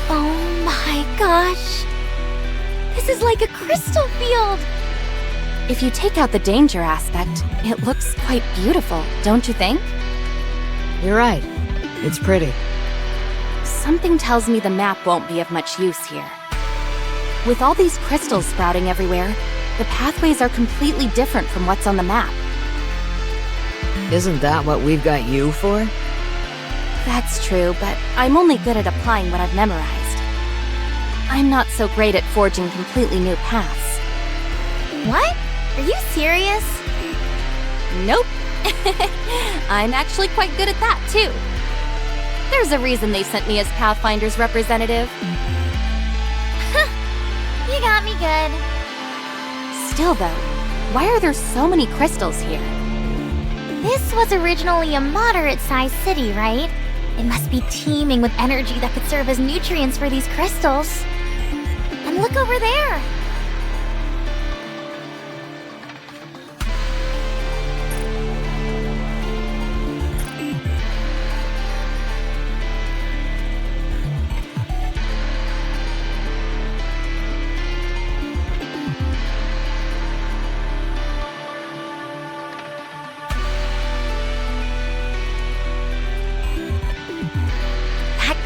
Oh my gosh! This is like a crystal field! If you take out the danger aspect, it looks quite beautiful, don't you think? You're right. It's pretty. Something tells me the map won't be of much use here. With all these crystals sprouting everywhere, the pathways are completely different from what's on the map. Isn't that what we've got you for? That's true, but I'm only good at applying what I've memorized. I'm not so great at forging completely new paths. What? Are you serious? Nope. I'm actually quite good at that, too. There's a reason they sent me as Pathfinder's representative. You got me good. Still though, why are there so many crystals here? This was originally a moderate-sized city, right? It must be teeming with energy that could serve as nutrients for these crystals. And look over there!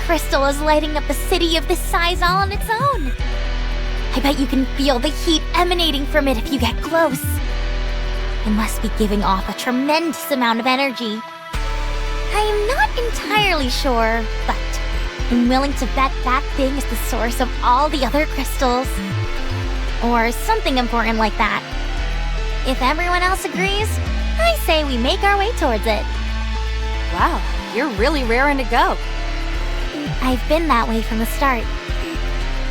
Crystal is lighting up a city of this size all on its own. I bet you can feel the heat emanating from it if you get close. It must be giving off a tremendous amount of energy. I am not entirely sure, but I'm willing to bet that thing is the source of all the other crystals. Or something important like that. If everyone else agrees, I say we make our way towards it. Wow, you're really raring to go. I've been that way from the start.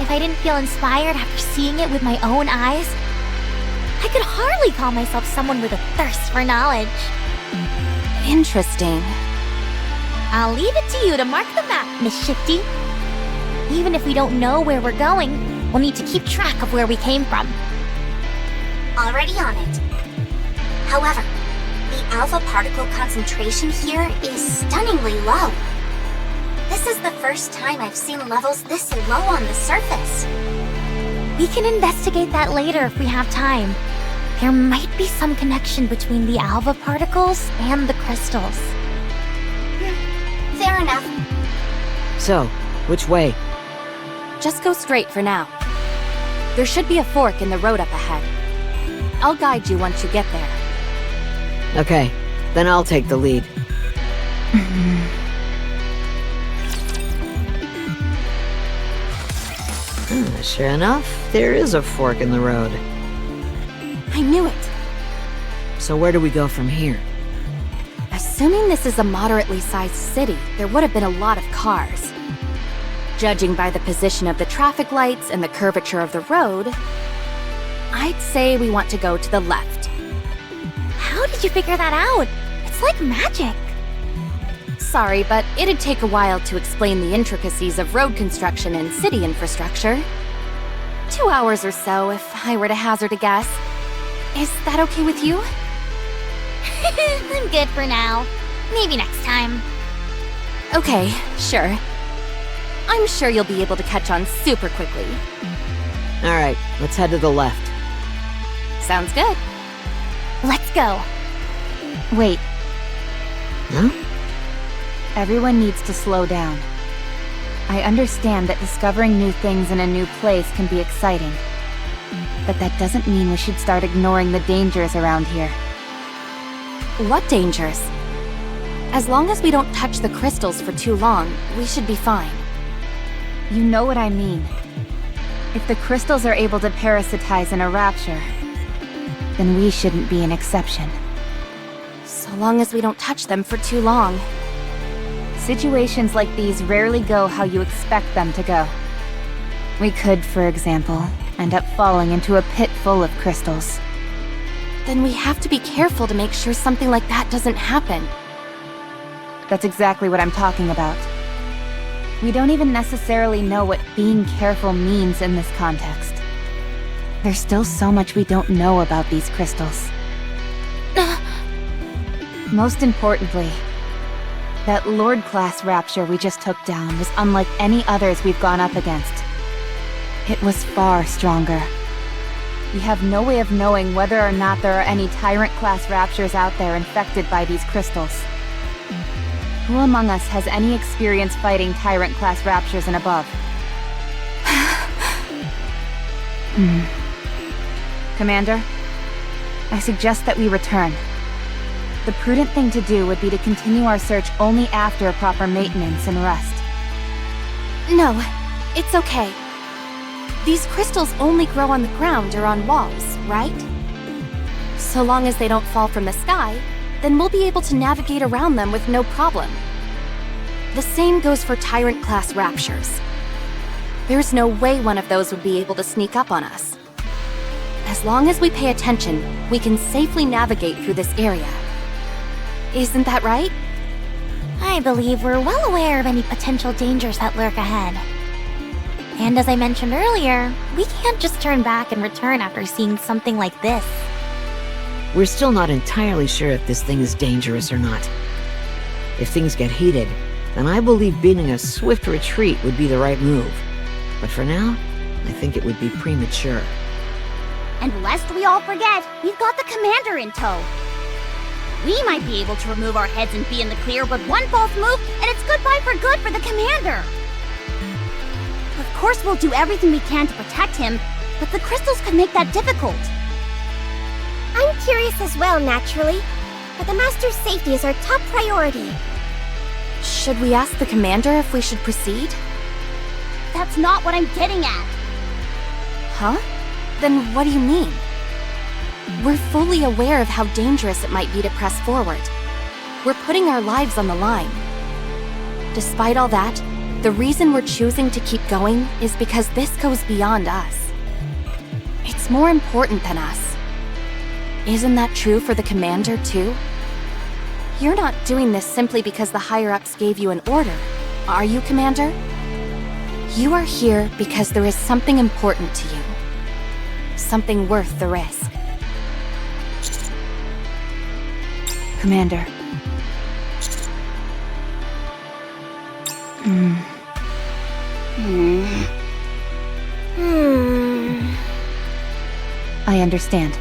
If I didn't feel inspired after seeing it with my own eyes, I could hardly call myself someone with a thirst for knowledge. Interesting. I'll leave it to you to mark the map, Miss Shifty. Even if we don't know where we're going, we'll need to keep track of where we came from. Already on it. However, the alpha particle concentration here is stunningly low. This is the first time I've seen levels this low on the surface. We can investigate that later if we have time. There might be some connection between the alpha particles and the crystals. Fair enough. So, which way? Just go straight for now. There should be a fork in the road up ahead. I'll guide you once you get there. Okay, then I'll take the lead. Sure enough, there is a fork in the road. I knew it. So where do we go from here? Assuming this is a moderately sized city, there would have been a lot of cars. Judging by the position of the traffic lights and the curvature of the road, I'd say we want to go to the left. How did you figure that out? It's like magic. Sorry, but it'd take a while to explain the intricacies of road construction and city infrastructure. 2 hours or so, if I were to hazard a guess. Is that okay with you? I'm good for now. Maybe next time. Okay, sure. I'm sure you'll be able to catch on super quickly. Alright, let's head to the left. Sounds good. Let's go. Wait. Huh? Everyone needs to slow down. I understand that discovering new things in a new place can be exciting. But that doesn't mean we should start ignoring the dangers around here. What dangers? As long as we don't touch the crystals for too long, we should be fine. You know what I mean. If the crystals are able to parasitize in a rapture, then we shouldn't be an exception. So long as we don't touch them for too long. Situations like these rarely go how you expect them to go. We could, for example, end up falling into a pit full of crystals. Then we have to be careful to make sure something like that doesn't happen. That's exactly what I'm talking about. We don't even necessarily know what being careful means in this context. There's still so much we don't know about these crystals. Most importantly, That Lord-class rapture we just took down was unlike any others we've gone up against. It was far stronger. We have no way of knowing whether or not there are any Tyrant-class raptures out there infected by these crystals. Who among us has any experience fighting Tyrant-class raptures and above? Commander, I suggest that we return. The prudent thing to do would be to continue our search only after proper maintenance and rest. No, it's okay. These crystals only grow on the ground or on walls, right? So long as they don't fall from the sky, then we'll be able to navigate around them with no problem. The same goes for Tyrant-class raptures. There's no way one of those would be able to sneak up on us. As long as we pay attention, we can safely navigate through this area. Isn't that right? I believe we're well aware of any potential dangers that lurk ahead. And as I mentioned earlier, we can't just turn back and return after seeing something like this. We're still not entirely sure if this thing is dangerous or not. If things get heated, then I believe beating a swift retreat would be the right move. But for now, I think it would be premature. And lest we all forget, we've got the commander in tow. We might be able to remove our heads and be in the clear, but one false move, and it's goodbye for good for the commander. Of course we'll do everything we can to protect him, but the crystals could make that difficult. I'm curious as well, naturally. But the Master's safety is our top priority. Should we ask the commander if we should proceed? That's not what I'm getting at. Huh? Then what do you mean? We're fully aware of how dangerous it might be to press forward. We're putting our lives on the line. Despite all that, the reason we're choosing to keep going is because this goes beyond us. It's more important than us. Isn't that true for the commander, too? You're not doing this simply because the higher-ups gave you an order, are you, Commander? You are here because there is something important to you. Something worth the risk. Commander. I understand.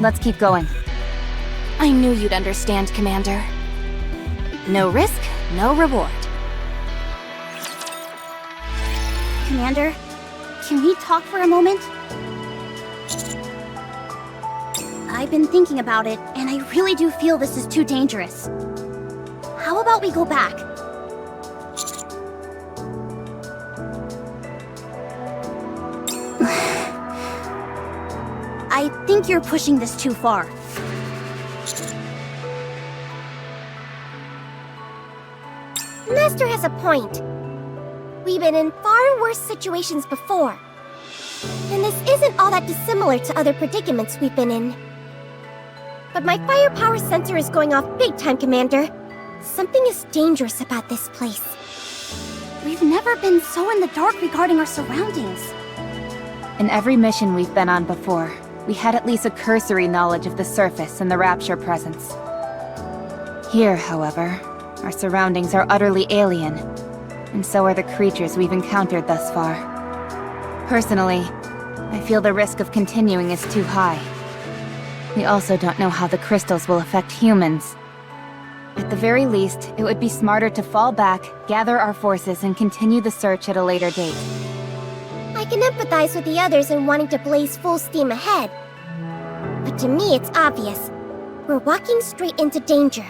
Let's keep going. I knew you'd understand, Commander. No risk, no reward. Commander, can we talk for a moment? I've been thinking about it, and I really do feel this is too dangerous. How about we go back? I think you're pushing this too far. Master has a point. We've been in far worse situations before. And this isn't all that dissimilar to other predicaments we've been in. But my firepower sensor is going off big time, Commander. Something is dangerous about this place. We've never been so in the dark regarding our surroundings. In every mission we've been on before, we had at least a cursory knowledge of the surface and the Rapture presence. Here, however, our surroundings are utterly alien, and so are the creatures we've encountered thus far. Personally, I feel the risk of continuing is too high. We also don't know how the crystals will affect humans. At the very least, it would be smarter to fall back, gather our forces, and continue the search at a later date. I can empathize with the others in wanting to blaze full steam ahead. But to me, it's obvious. We're walking straight into danger.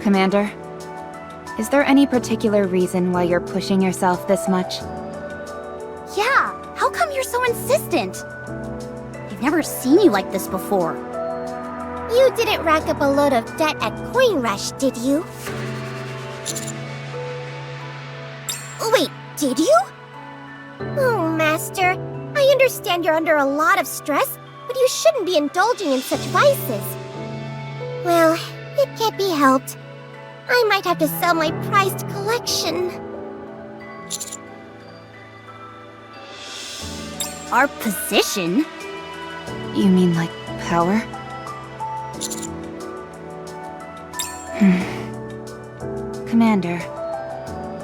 Commander, is there any particular reason why you're pushing yourself this much? Yeah, how come you're so insistent? I've never seen you like this before. You didn't rack up a load of debt at Coin Rush, did you? Wait, did you? Oh, Master, I understand you're under a lot of stress, but you shouldn't be indulging in such vices. Well, it can't be helped. I might have to sell my prized collection. Our position? You mean like power? Commander,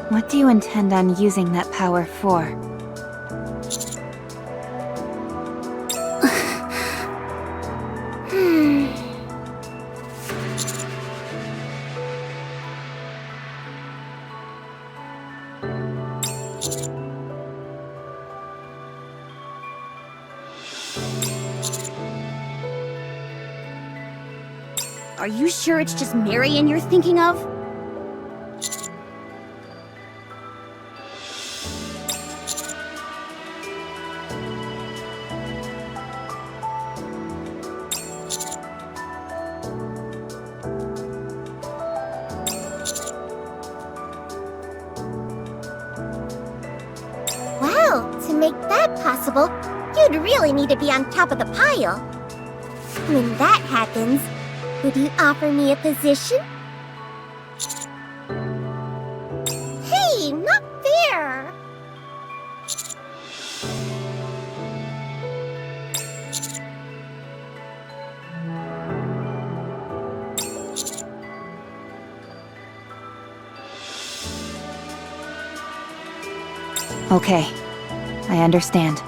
what do you intend on using that power for? Are you sure it's just Marion you're thinking of? Well, to make that possible, you'd really need to be on top of the pile. When that happens, would you offer me a position? Hey, not fair! Okay, I understand.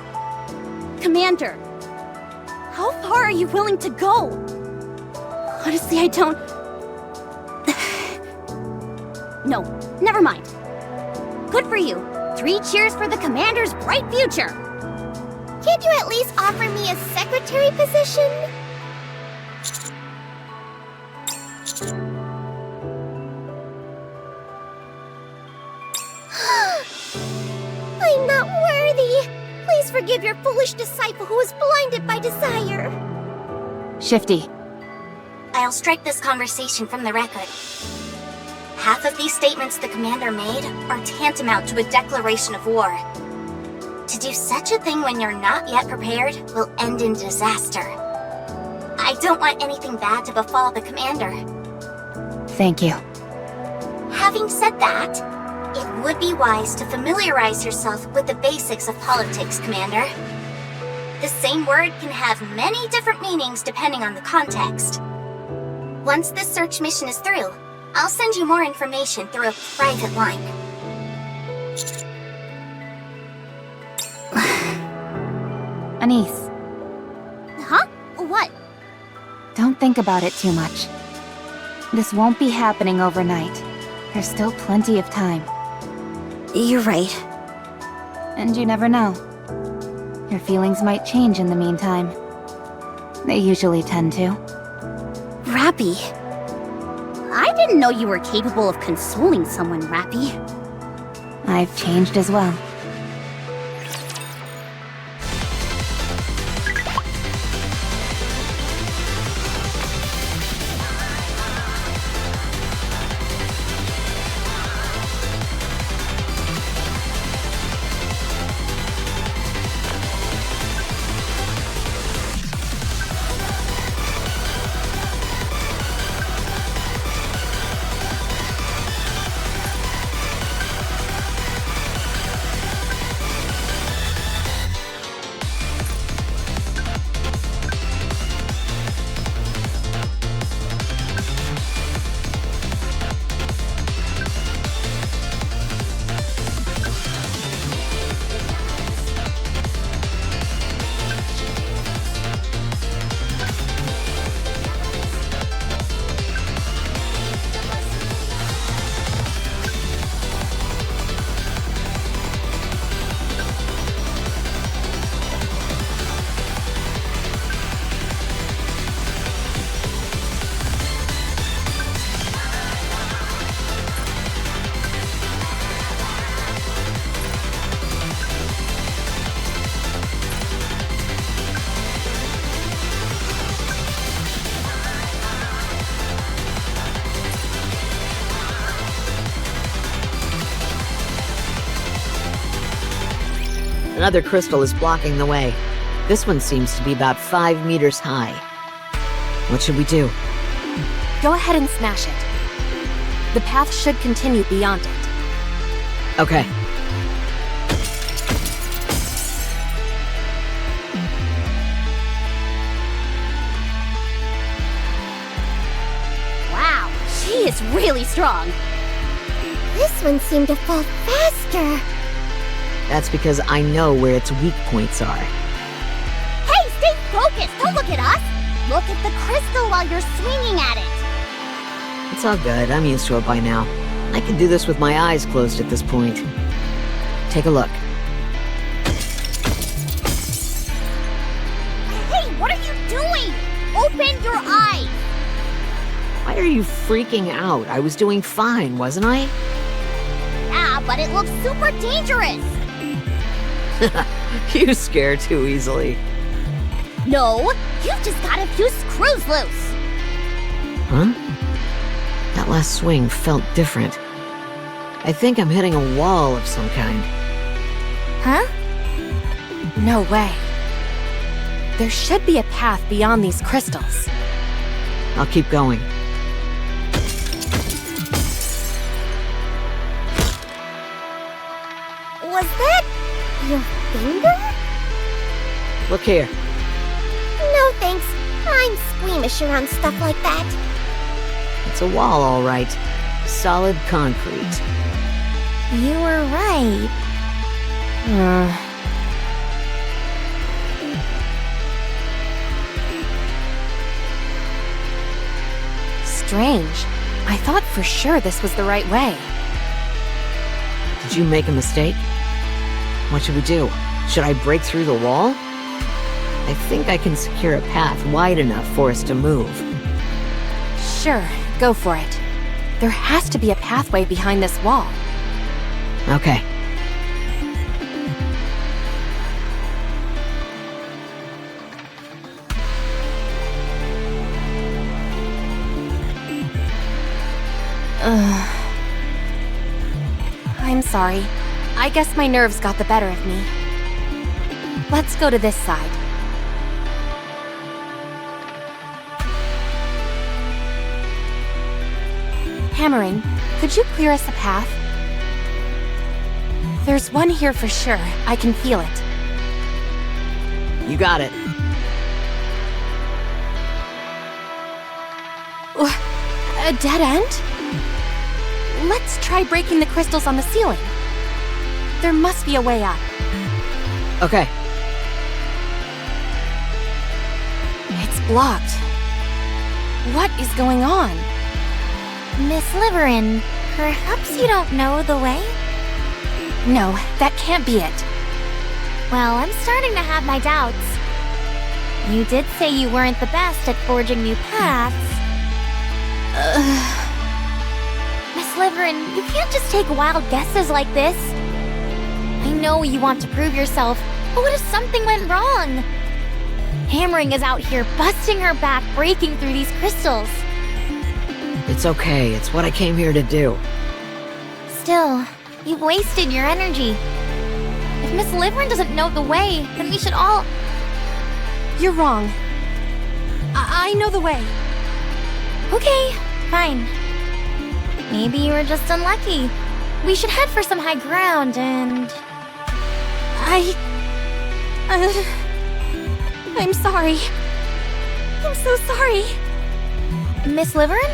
Commander, how far are you willing to go? Honestly, I don't... No, never mind. Good for you. 3 cheers for the Commander's bright future. Can't you at least offer me a secretary position? I'm not worthy. Please forgive your foolish disciple who was blinded by desire. Shifty, I'll strike this conversation from the record. Half of these statements the commander made are tantamount to a declaration of war. To do such a thing when you're not yet prepared will end in disaster. I don't want anything bad to befall the commander. thank you. Having said that, it would be wise to familiarize yourself with the basics of politics, Commander. The same word can have many different meanings depending on the context. Once this search mission is through, I'll send you more information through a private line. Anise, Huh? What? don't think about it too much. This won't be happening overnight. There's still plenty of time. You're right. And you never know. Your feelings might change in the meantime. They usually tend to. Rappy. I didn't know you were capable of consoling someone, Rappy. I've changed as well. Another crystal is blocking the way. This one seems to be about 5 meters high. What should we do? Go ahead and smash it. The path should continue beyond it. Okay. is really strong. This one seemed to fall faster. That's because I know where its weak points are. Hey, stay focused! Don't look at us! Look at the crystal while you're swinging at it! It's all good, I'm used to it by now. I can do this with my eyes closed at this point. Take a look. Hey, what are you doing? Open your eyes! Why are you freaking out? I was doing fine, wasn't I? Yeah, but it looks super dangerous! You scare too easily. No, you've just got a few screws loose! Huh? That last swing felt different. I think I'm hitting a wall of some kind. Huh? No way. There should be a path beyond these crystals. I'll keep going. Was that your finger? Look here. No thanks. I'm squeamish around stuff like that. It's a wall, all right. Solid concrete. You were right. Strange. I thought for sure this was the right way. Did you make a mistake? What should we do? Should I break through the wall? I think I can secure a path wide enough for us to move. Sure, go for it. There has to be a pathway behind this wall. Okay. I'm sorry. I guess my nerves got the better of me. Let's go to this side. Hammering, could you clear us a path? There's one here for sure. I can feel it. You got it. A dead end? Let's try breaking the crystals on the ceiling. There must be a way up. Okay. It's blocked. What is going on? Miss Liverin, perhaps you don't know the way? No, that can't be it. Well, I'm starting to have my doubts. You did say you weren't the best at forging new paths. Miss Liverin, you can't just take wild guesses like this. I know you want to prove yourself, but what if something went wrong? Hammering is out here busting her back, breaking through these crystals. It's okay. It's what I came here to do. Still, you've wasted your energy. If Miss Liverin doesn't know the way, then we should all... You're wrong. I know the way. Okay, fine. Maybe you were just unlucky. We should head for some high ground and... I'm sorry. I'm so sorry. Miss Liverin?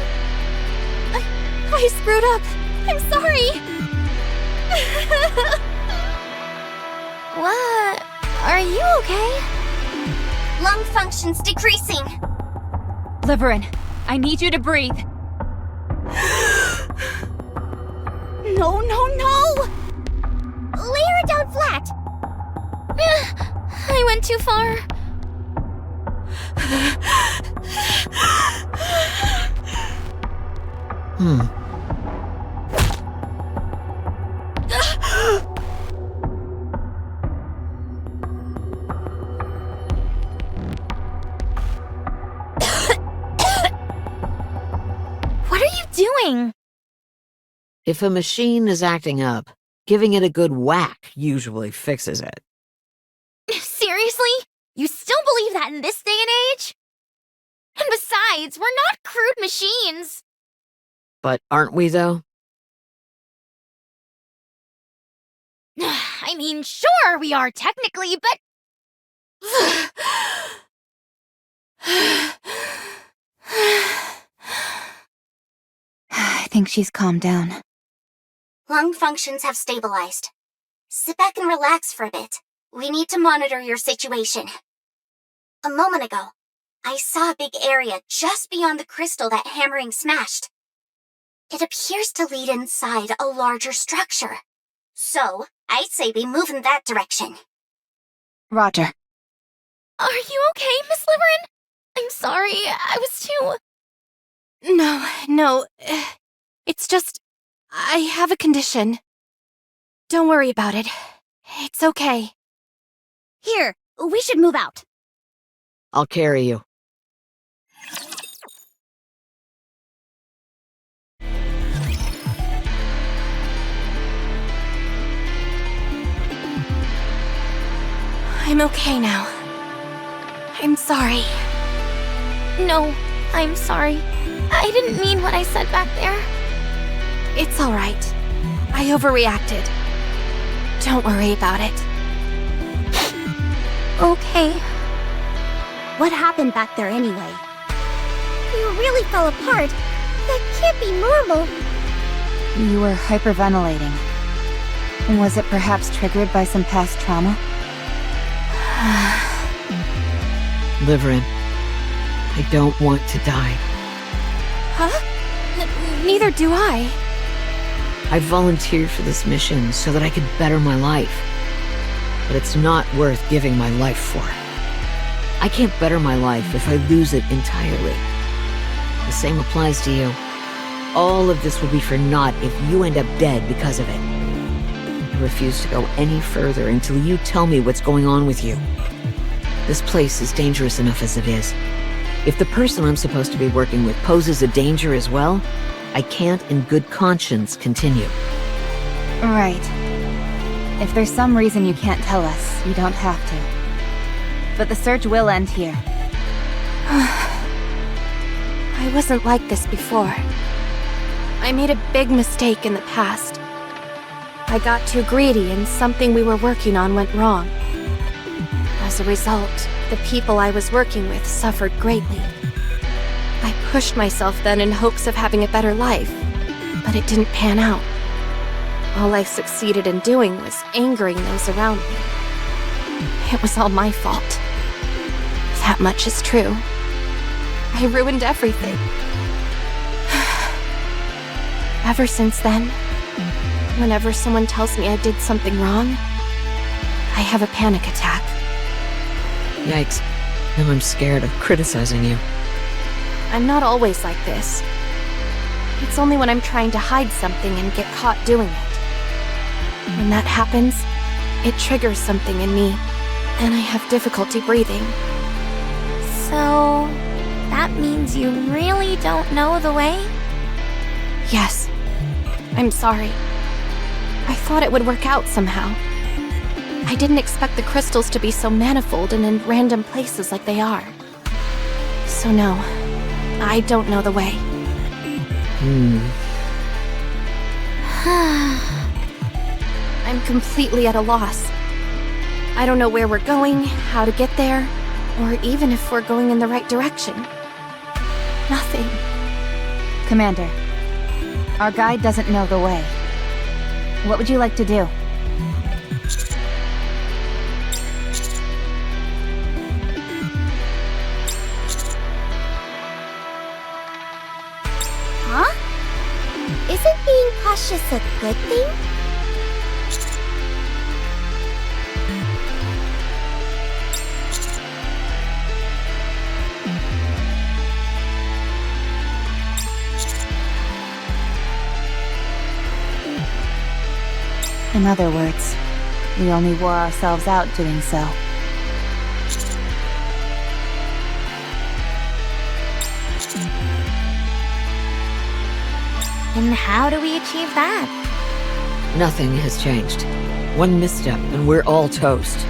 I screwed up. I'm sorry. What? Are you okay? Lung function's decreasing. Liverin, I need you to breathe. No, no, no! Lay her down flat. I went too far. What are you doing? If a machine is acting up, giving it a good whack usually fixes it. Seriously? You still believe that in this day and age? And besides, we're not crude machines. But aren't we, though? I mean, sure, we are technically, but... think she's calmed down. Lung functions have stabilized. Sit back and relax for a bit. We need to monitor your situation. A moment ago, I saw a big area just beyond the crystal that hammering smashed. It appears to lead inside a larger structure. So, I'd say we move in that direction. Roger. Are you okay, Miss Liverin? I'm sorry, I was too... No. It's just... I have a condition. Don't worry about it. It's okay. Here, we should move out. I'll carry you. I'm okay now. I'm sorry. No, I'm sorry. I didn't mean what I said back there. It's alright. I overreacted. Don't worry about it. Okay. What happened back there anyway? You really fell apart. That can't be normal. You were hyperventilating. Was it perhaps triggered by some past trauma? Liverin, I don't want to die. Huh? Neither do I. I volunteered for this mission so that I could better my life. But it's not worth giving my life for. I can't better my life if I lose it entirely. The same applies to you. All of this will be for naught if you end up dead because of it. I refuse to go any further until you tell me what's going on with you. This place is dangerous enough as it is. If the person I'm supposed to be working with poses a danger as well, I can't in good conscience continue. Right. If there's some reason you can't tell us, you don't have to. But the search will end here. I wasn't like this before. I made a big mistake in the past. I got too greedy and something we were working on went wrong. As a result, the people I was working with suffered greatly. I pushed myself then in hopes of having a better life, but it didn't pan out. All I succeeded in doing was angering those around me. It was all my fault. That much is true. I ruined everything. Ever since then, whenever someone tells me I did something wrong, I have a panic attack. Yikes. Now I'm scared of criticizing you. I'm not always like this. It's only when I'm trying to hide something and get caught doing it. When that happens, it triggers something in me, and I have difficulty breathing. So, that means you really don't know the way? Yes. I'm sorry. I thought it would work out somehow. I didn't expect the crystals to be so manifold and in random places like they are. So no, I don't know the way. I'm completely at a loss. I don't know where we're going, how to get there, or even if we're going in the right direction. Nothing. Commander, our guide doesn't know the way. What would you like to do? Huh? Isn't being cautious a good thing? In other words, we only wore ourselves out doing so. And how do we achieve that? Nothing has changed. One misstep and we're all toast.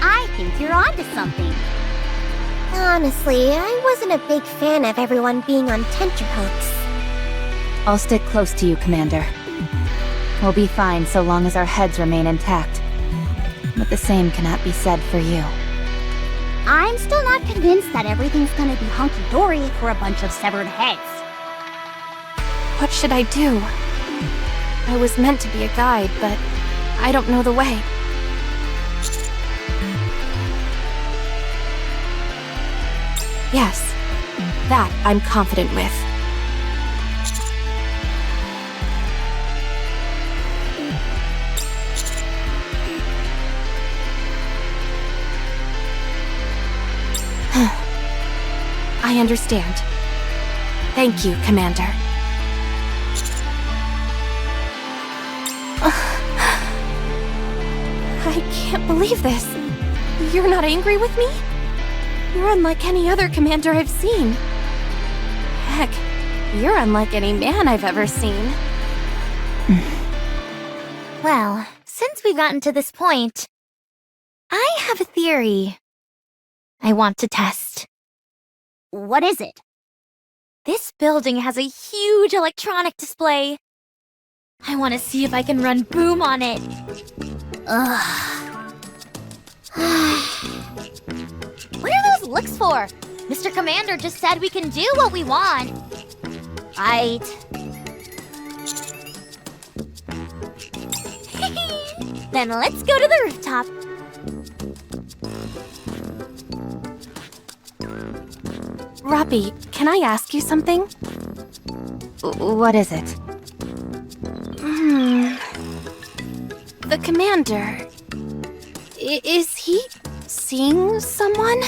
I think you're onto something. Honestly, I wasn't a big fan of everyone being on tenterhooks. I'll stick close to you, Commander. We'll be fine so long as our heads remain intact. But the same cannot be said for you. I'm still not convinced that everything's gonna be hunky-dory for a bunch of severed heads. What should I do? I was meant to be a guide, but I don't know the way. Yes, that I'm confident with. I understand. Thank you, Commander. I can't believe this. You're not angry with me? You're unlike any other commander I've seen. Heck, you're unlike any man I've ever seen. Well, since we've gotten to this point, I have a theory I want to test. What is it? This building has a huge electronic display. I want to see if I can run boom on it. Ugh. What are those looks for? Mr. Commander just said we can do what we want. Right. Then let's go to the rooftop. Robbie, can I ask you something? What is it? The commander... is he seeing someone?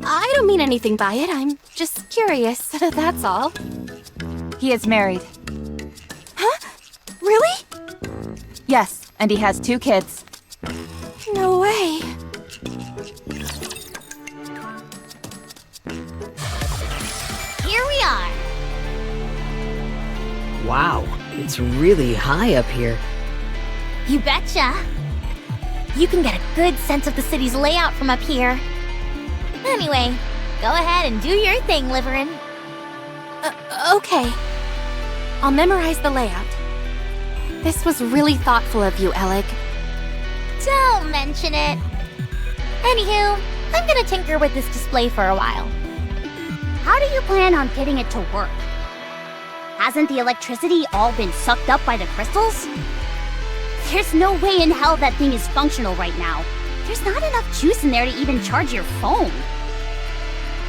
I don't mean anything by it, I'm just curious, that's all. He is married. Huh? Really? Yes, and he has 2 kids. No way. Here we are. Wow, it's really high up here. You betcha. You can get a good sense of the city's layout from up here. Anyway, go ahead and do your thing, Liverin. Okay. I'll memorize the layout. This was really thoughtful of you, Alec. Don't mention it. Anywho, I'm gonna tinker with this display for a while. How do you plan on getting it to work? Hasn't the electricity all been sucked up by the crystals? There's no way in hell that thing is functional right now. There's not enough juice in there to even charge your phone.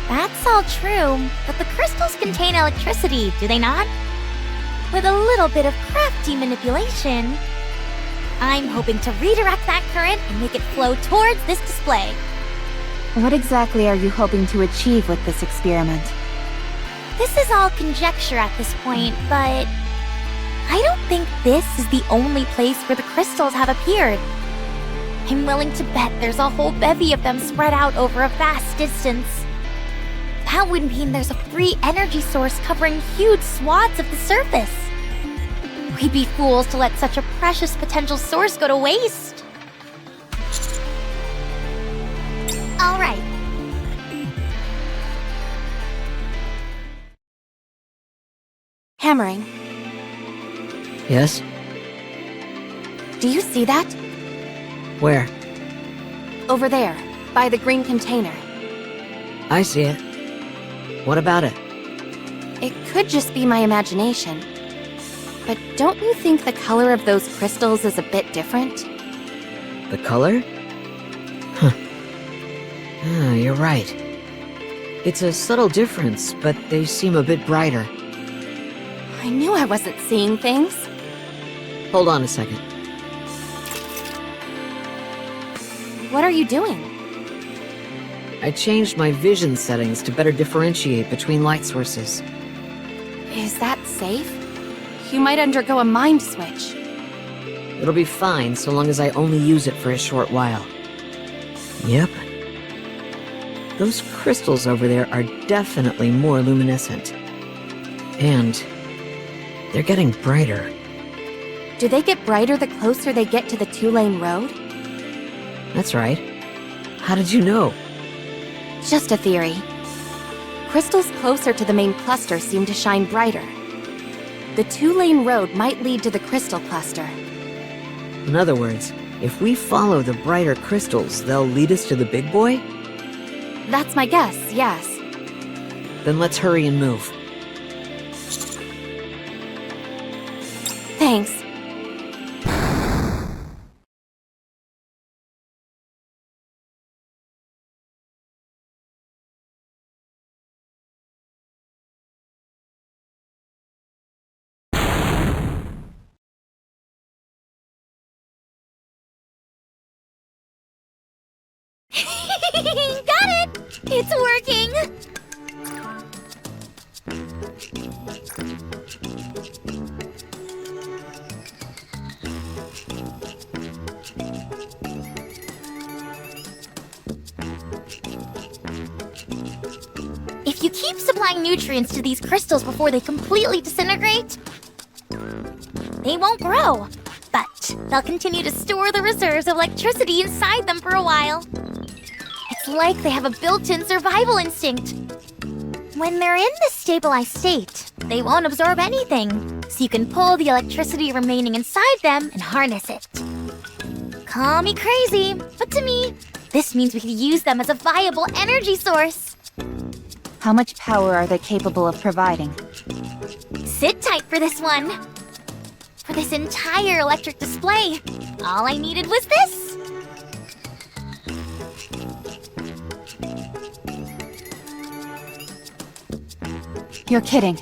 That's all true, but the crystals contain electricity, do they not? With a little bit of crafty manipulation, I'm hoping to redirect that current and make it flow towards this display. What exactly are you hoping to achieve with this experiment? This is all conjecture at this point, but I don't think this is the only place where the crystals have appeared. I'm willing to bet there's a whole bevy of them spread out over a vast distance. That would mean there's a free energy source covering huge swaths of the surface. We'd be fools to let such a precious potential source go to waste. All right. Hammering. Yes? Do you see that? Where? Over there, by the green container. I see it. What about it? It could just be my imagination. But don't you think the color of those crystals is a bit different? The color? Huh. Ah, you're right. It's a subtle difference, but they seem a bit brighter. I knew I wasn't seeing things. Hold on a second. What are you doing? I changed my vision settings to better differentiate between light sources. Is that safe? You might undergo a mind switch. It'll be fine so long as I only use it for a short while. Yep. Those crystals over there are definitely more luminescent. And they're getting brighter. Do they get brighter the closer they get to the 2-lane road? That's right. How did you know? Just a theory. Crystals closer to the main cluster seem to shine brighter. The two-lane road might lead to the crystal cluster. In other words, if we follow the brighter crystals, they'll lead us to the big boy? That's my guess, yes. Then let's hurry and move. Thanks. Got it! It's working! If you keep supplying nutrients to these crystals before they completely disintegrate, they won't grow. But they'll continue to store the reserves of electricity inside them for a while. It's like they have a built-in survival instinct. When they're in this stabilized state, they won't absorb anything, so you can pull the electricity remaining inside them and harness it. Call me crazy, but to me, this means we could use them as a viable energy source. How much power are they capable of providing? Sit tight for this one. For this entire electric display, all I needed was this. You're kidding.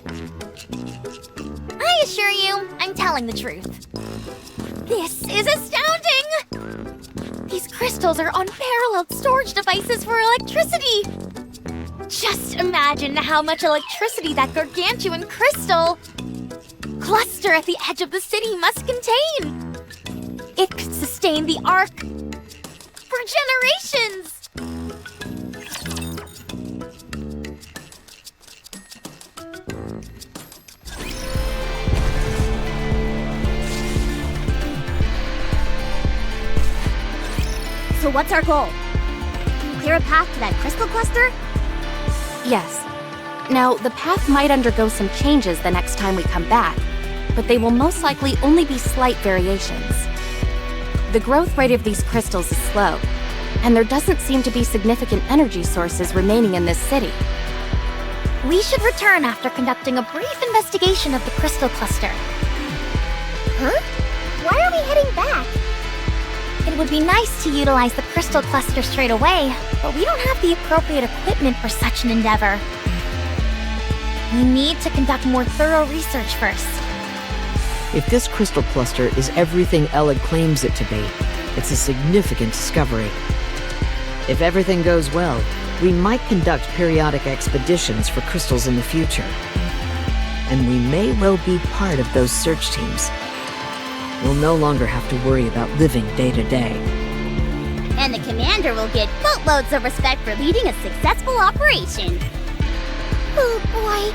I assure you, I'm telling the truth. This is astounding! These crystals are unparalleled storage devices for electricity. Just imagine how much electricity that gargantuan crystal cluster at the edge of the city must contain. It could sustain the arc for generations. So what's our goal? Clear a path to that crystal cluster? Yes. Now, the path might undergo some changes the next time we come back, but they will most likely only be slight variations. The growth rate of these crystals is slow, and there doesn't seem to be significant energy sources remaining in this city. We should return after conducting a brief investigation of the crystal cluster. Huh? Why are we heading back? It would be nice to utilize the crystal cluster straight away, but we don't have the appropriate equipment for such an endeavor. We need to conduct more thorough research first. If this crystal cluster is everything Elad claims it to be, it's a significant discovery. If everything goes well, we might conduct periodic expeditions for crystals in the future. And we may well be part of those search teams. We'll no longer have to worry about living day to day. And the commander will get boatloads of respect for leading a successful operation. Oh boy,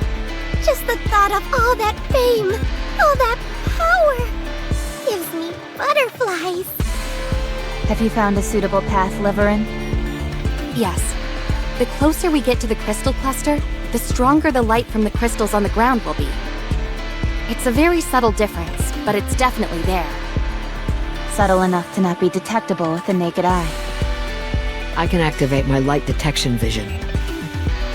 just the thought of all that fame, all that power, gives me butterflies. Have you found a suitable path, Liverin? Yes. The closer we get to the crystal cluster, the stronger the light from the crystals on the ground will be. It's a very subtle difference, but it's definitely there. Subtle enough to not be detectable with the naked eye. I can activate my light detection vision.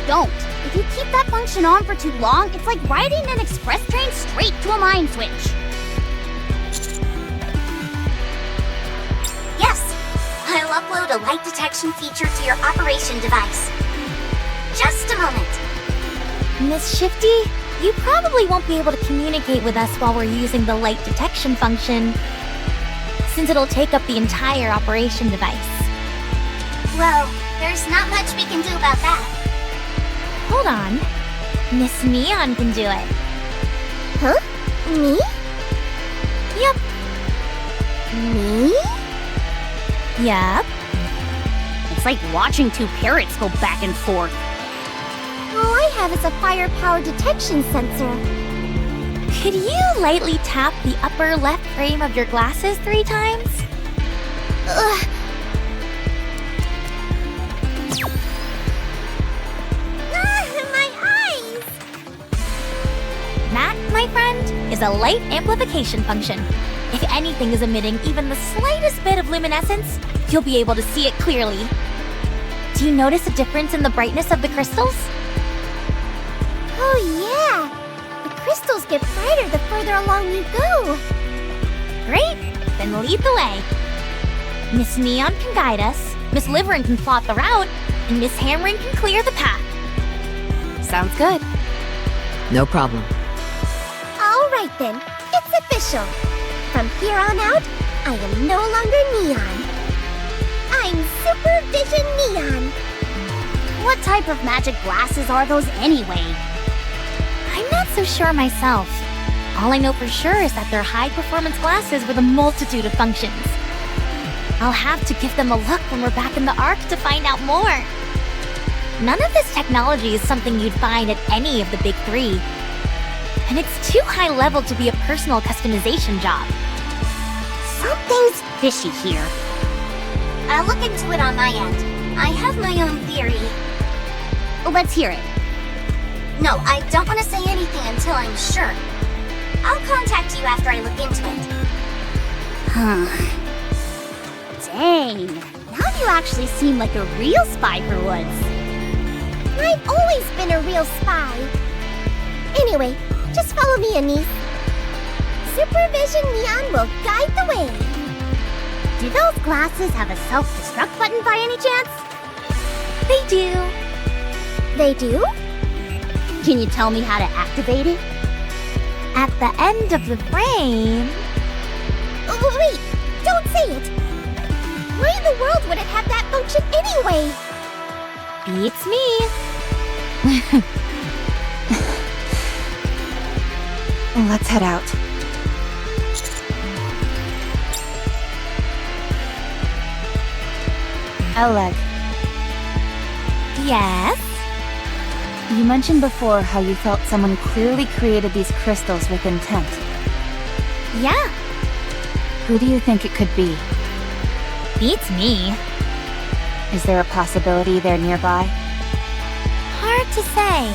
Don't. If you keep that function on for too long, it's like riding an express train straight to a mind switch. Yes, I'll upload a light detection feature to your operation device. Just a moment. Miss Shifty, you probably won't be able to communicate with us while we're using the light detection function, since it'll take up the entire operation device. Well, there's not much we can do about that. Hold on. Miss Neon can do it. Huh? Me? Yep. Me? Yep. It's like watching two parrots go back and forth. All I have is a firepower detection sensor. Could you lightly tap the upper left frame of your glasses 3 times? Ugh. a light amplification function. If anything is emitting even the slightest bit of luminescence, you'll be able to see it clearly. Do you notice a difference in the brightness of the crystals? Oh yeah! The crystals get brighter the further along you go. Great! Then lead the way. Miss Neon can guide us, Miss Liverin can plot the route, and Miss Hammering can clear the path. Sounds good. No problem. All right then, it's official. From here on out, I am no longer Neon. I'm Supervision Neon. What type of magic glasses are those anyway? I'm not so sure myself. All I know for sure is that they're high-performance glasses with a multitude of functions. I'll have to give them a look when we're back in the Ark to find out more. None of this technology is something you'd find at any of the big three. And it's too high level to be a personal customization job. Something's fishy here. I'll look into it on my end. I have my own theory. Let's hear it. No, I don't want to say anything until I'm sure. I'll contact you after I look into it. Dang. Now you actually seem like a real spy for once. I've always been a real spy. Anyway, just follow me, Anise. Supervision Neon will guide the way. Do those glasses have a self-destruct button by any chance? They do. They do? Can you tell me how to activate it? At the end of the frame... Oh, wait, don't say it. Why in the world would it have that function anyway? Beats me. Let's head out. Oleg, Yes? you mentioned before how you felt someone clearly created these crystals with intent. Yeah, Who do you think it could be? beats me. Is there a possibility they're nearby? Hard to say.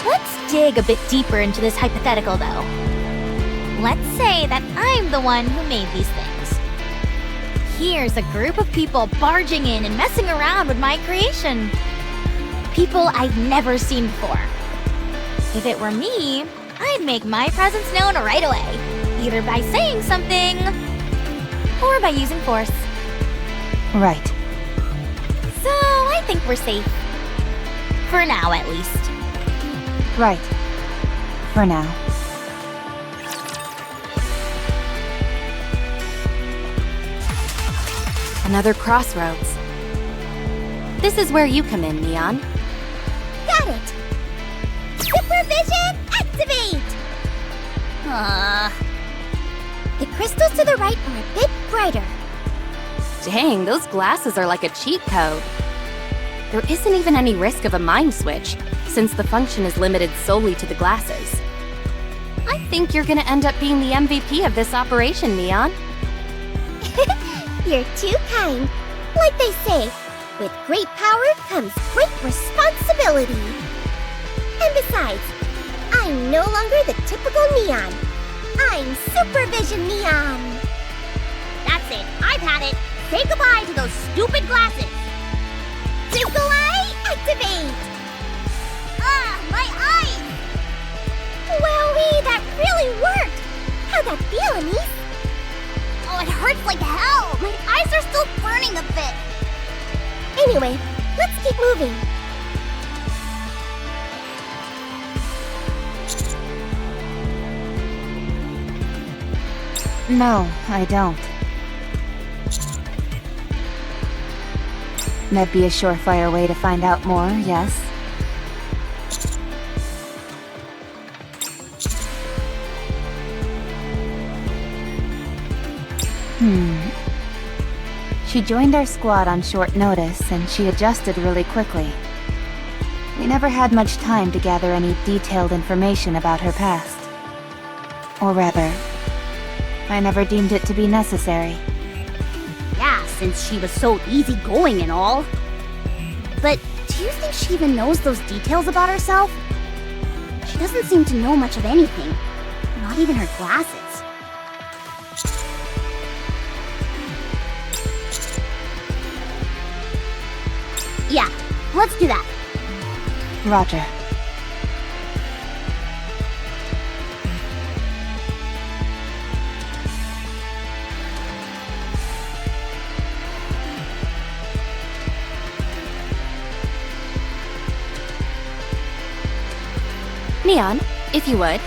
Let's dig a bit deeper into this hypothetical, though. Let's say that I'm the one who made these things. Here's a group of people barging in and messing around with my creation. People I've never seen before. If it were me, I'd make my presence known right away, either by saying something or by using force. Right. So I think we're safe. For now, at least. Right. For now. Another crossroads. This is where you come in, Neon. Got it. Supervision activate! The crystals to the right are a bit brighter. Dang, those glasses are like a cheat code. There isn't even any risk of a mind switch, since the function is limited solely to the glasses. I think you're gonna end up being the MVP of this operation, Neon. You're too kind. Like they say, with great power comes great responsibility. And besides, I'm no longer the typical Neon. I'm Supervision Neon. That's it. I've had it. Say goodbye to those stupid glasses. Twinkle Eye activate! My eyes! Wowee, that really worked! How'd that feel, Anise? Oh, it hurts like hell. My eyes are still burning a bit. Anyway, let's keep moving. No, I don't. That'd be a surefire way to find out more, yes? She joined our squad on short notice, and she adjusted really quickly. We never had much time to gather any detailed information about her past. Or rather, I never deemed it to be necessary. Yeah, since she was so easygoing and all. But do you think she even knows those details about herself? She doesn't seem to know much of anything. Not even her glasses. Yeah, let's do that. Roger. Neon, if you would.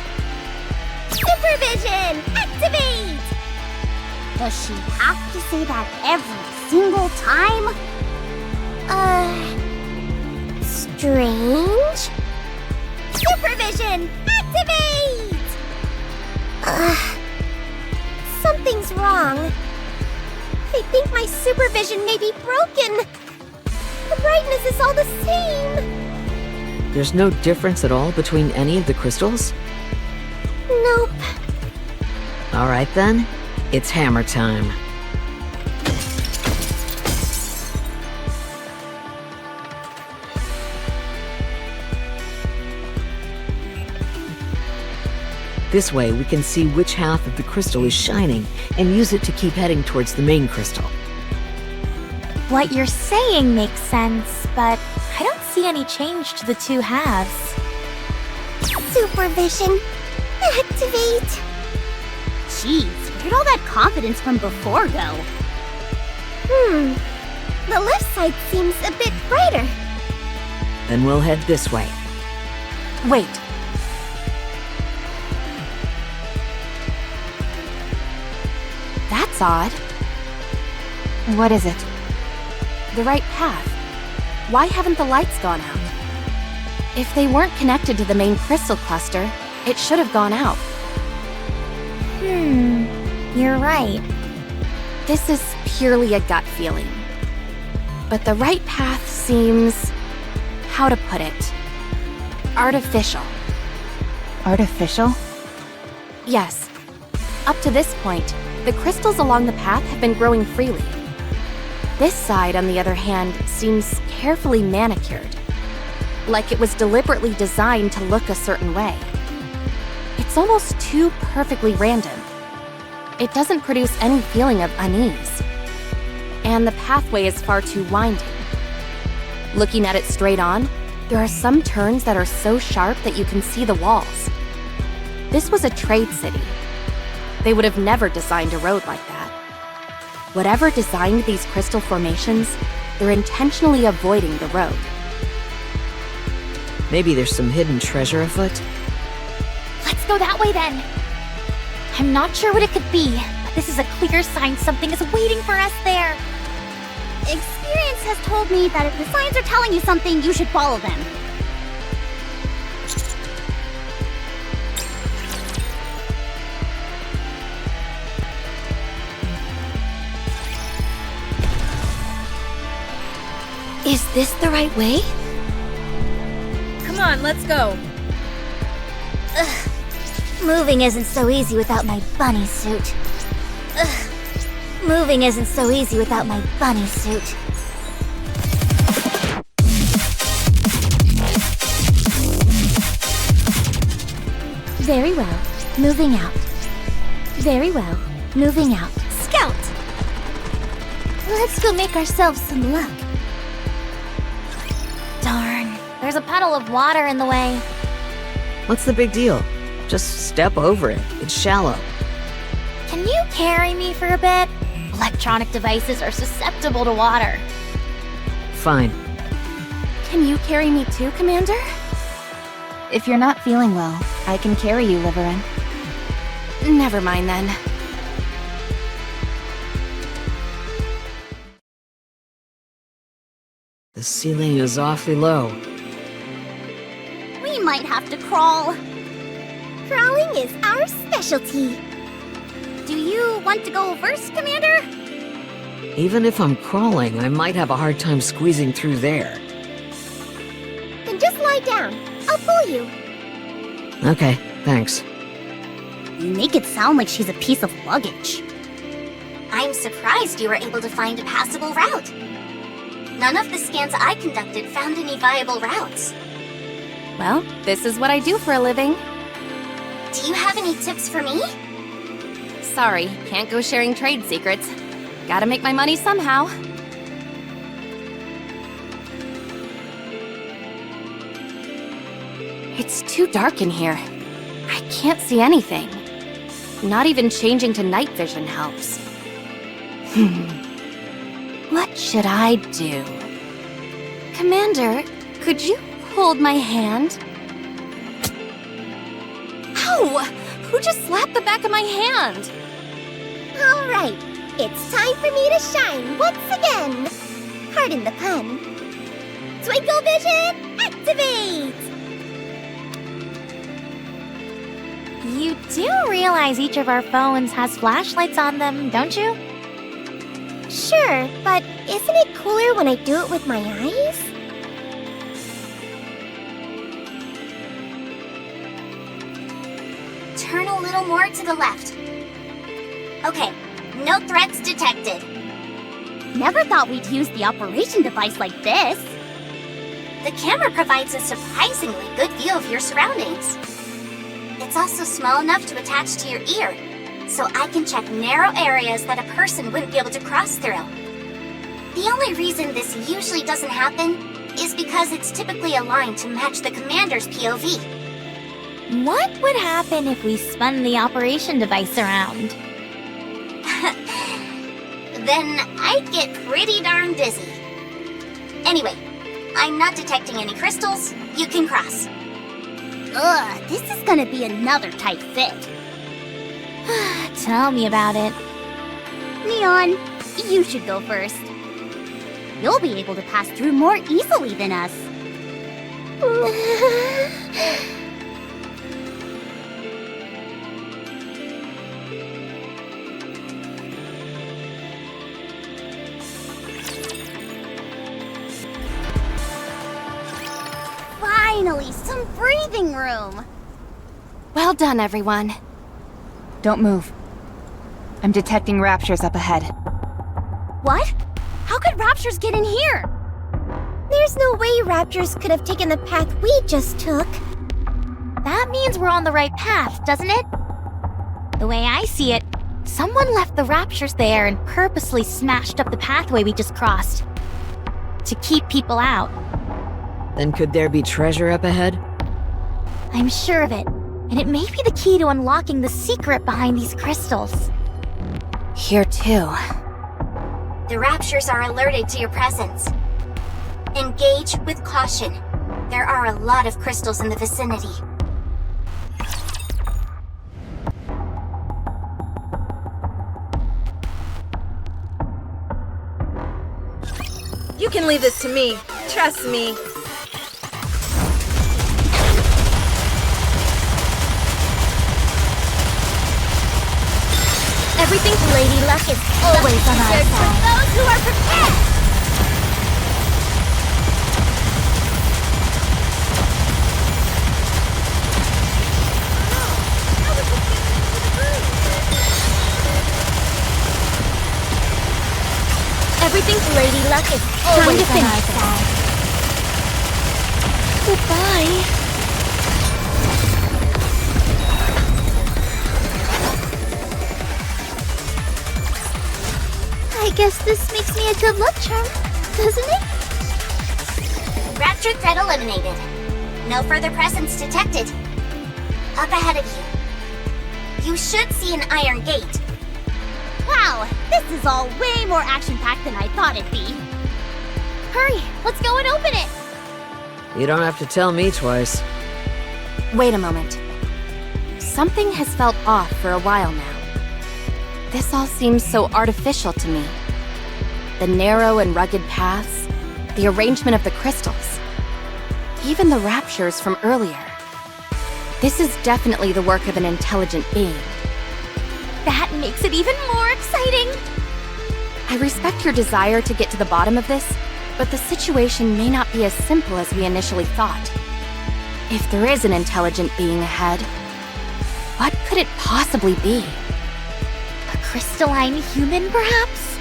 Supervision! Activate! Does she have to say that every single time? Strange? Supervision! Activate! Something's wrong. I think my supervision may be broken. The brightness is all the same. There's no difference at all between any of the crystals? Nope. Alright then, it's hammer time. This way we can see which half of the crystal is shining and use it to keep heading towards the main crystal. What you're saying makes sense, but I don't see any change to the two halves. Supervision. Activate. Jeez, where'd all that confidence from before go? The left side seems a bit brighter. Then we'll head this way. Wait. That's odd. What is it? The right path. Why haven't the lights gone out? If they weren't connected to the main crystal cluster, it should have gone out. You're right. This is purely a gut feeling. But the right path seems... how to put it? Artificial. Artificial? Yes. Up to this point, the crystals along the path have been growing freely. This side, on the other hand, seems carefully manicured. Like it was deliberately designed to look a certain way. It's almost too perfectly random. It doesn't produce any feeling of unease. And the pathway is far too winding. Looking at it straight on, there are some turns that are so sharp that you can see the walls. This was a trade city. They would have never designed a road like that. Whatever designed these crystal formations, they're intentionally avoiding the road. Maybe there's some hidden treasure afoot? Let's go that way then. I'm not sure what it could be, but this is a clear sign something is waiting for us there. Experience has told me that if the signs are telling you something, you should follow them. Is this the right way? Come on, let's go. Moving isn't so easy without my bunny suit. Moving isn't so easy without my bunny suit. Very well. Moving out. Very well. Moving out. Scout! Let's go make ourselves some luck. Darn, there's a puddle of water in the way. What's the big deal? Just step over it. It's shallow. Can you carry me for a bit? Electronic devices are susceptible to water. Fine. Can you carry me too, Commander? If you're not feeling well, I can carry you, Liverin. Never mind then. The ceiling is awfully low. We might have to crawl. Crawling is our specialty. Do you want to go first, Commander? Even if I'm crawling, I might have a hard time squeezing through there. Then just lie down. I'll pull you. Okay, thanks. You make it sound like she's a piece of luggage. I'm surprised you were able to find a passable route. None of the scans I conducted found any viable routes. Well, this is what I do for a living. Do you have any tips for me? Sorry, can't go sharing trade secrets. Gotta make my money somehow. It's too dark in here. I can't see anything. Not even changing to night vision helps. What should I do? Commander, could you hold my hand? Ow! Who just slapped the back of my hand? All right, it's time for me to shine once again. Pardon the pun. Twinkle vision, activate! You do realize each of our phones has flashlights on them, don't you? Sure, but isn't it cooler when I do it with my eyes? Turn a little more to the left. Okay, no threats detected. Never thought we'd use the operation device like this. The camera provides a surprisingly good view of your surroundings. It's also small enough to attach to your ear, so I can check narrow areas that a person wouldn't be able to cross through. The only reason this usually doesn't happen is because it's typically aligned to match the commander's POV. What would happen if we spun the operation device around? Then I'd get pretty darn dizzy. Anyway, I'm not detecting any crystals. You can cross. Ugh, this is gonna be another tight fit. Tell me about it. Neon, you should go first. You'll be able to pass through more easily than us. Finally, some breathing room. Well done, everyone. Don't move. I'm detecting raptures up ahead. What? How could raptures get in here? There's no way raptors could have taken the path we just took. That means we're on the right path, doesn't it? The way I see it, someone left the raptures there and purposely smashed up the pathway we just crossed. To keep people out. Then could there be treasure up ahead? I'm sure of it. And it may be the key to unlocking the secret behind these crystals. Here too. The raptures are alerted to your presence. Engage with caution. There are a lot of crystals in the vicinity. You can leave this to me. Trust me. Everything for Lady Luck is always on our There's for side. those who are prepared. Everything for Lady Luck is always on our side. Goodbye. I guess this makes me a good luck charm, doesn't it? Rapture threat eliminated. No further presence detected. Up ahead of you. You should see an iron gate. Wow, this is all way more action-packed than I thought it'd be. Hurry, let's go and open it. You don't have to tell me twice. Wait a moment. Something has felt off for a while now. This all seems so artificial to me. The narrow and rugged paths, the arrangement of the crystals, even the raptures from earlier. This is definitely the work of an intelligent being. That makes it even more exciting. I respect your desire to get to the bottom of this, but the situation may not be as simple as we initially thought. If there is an intelligent being ahead, what could it possibly be? A crystalline human, perhaps?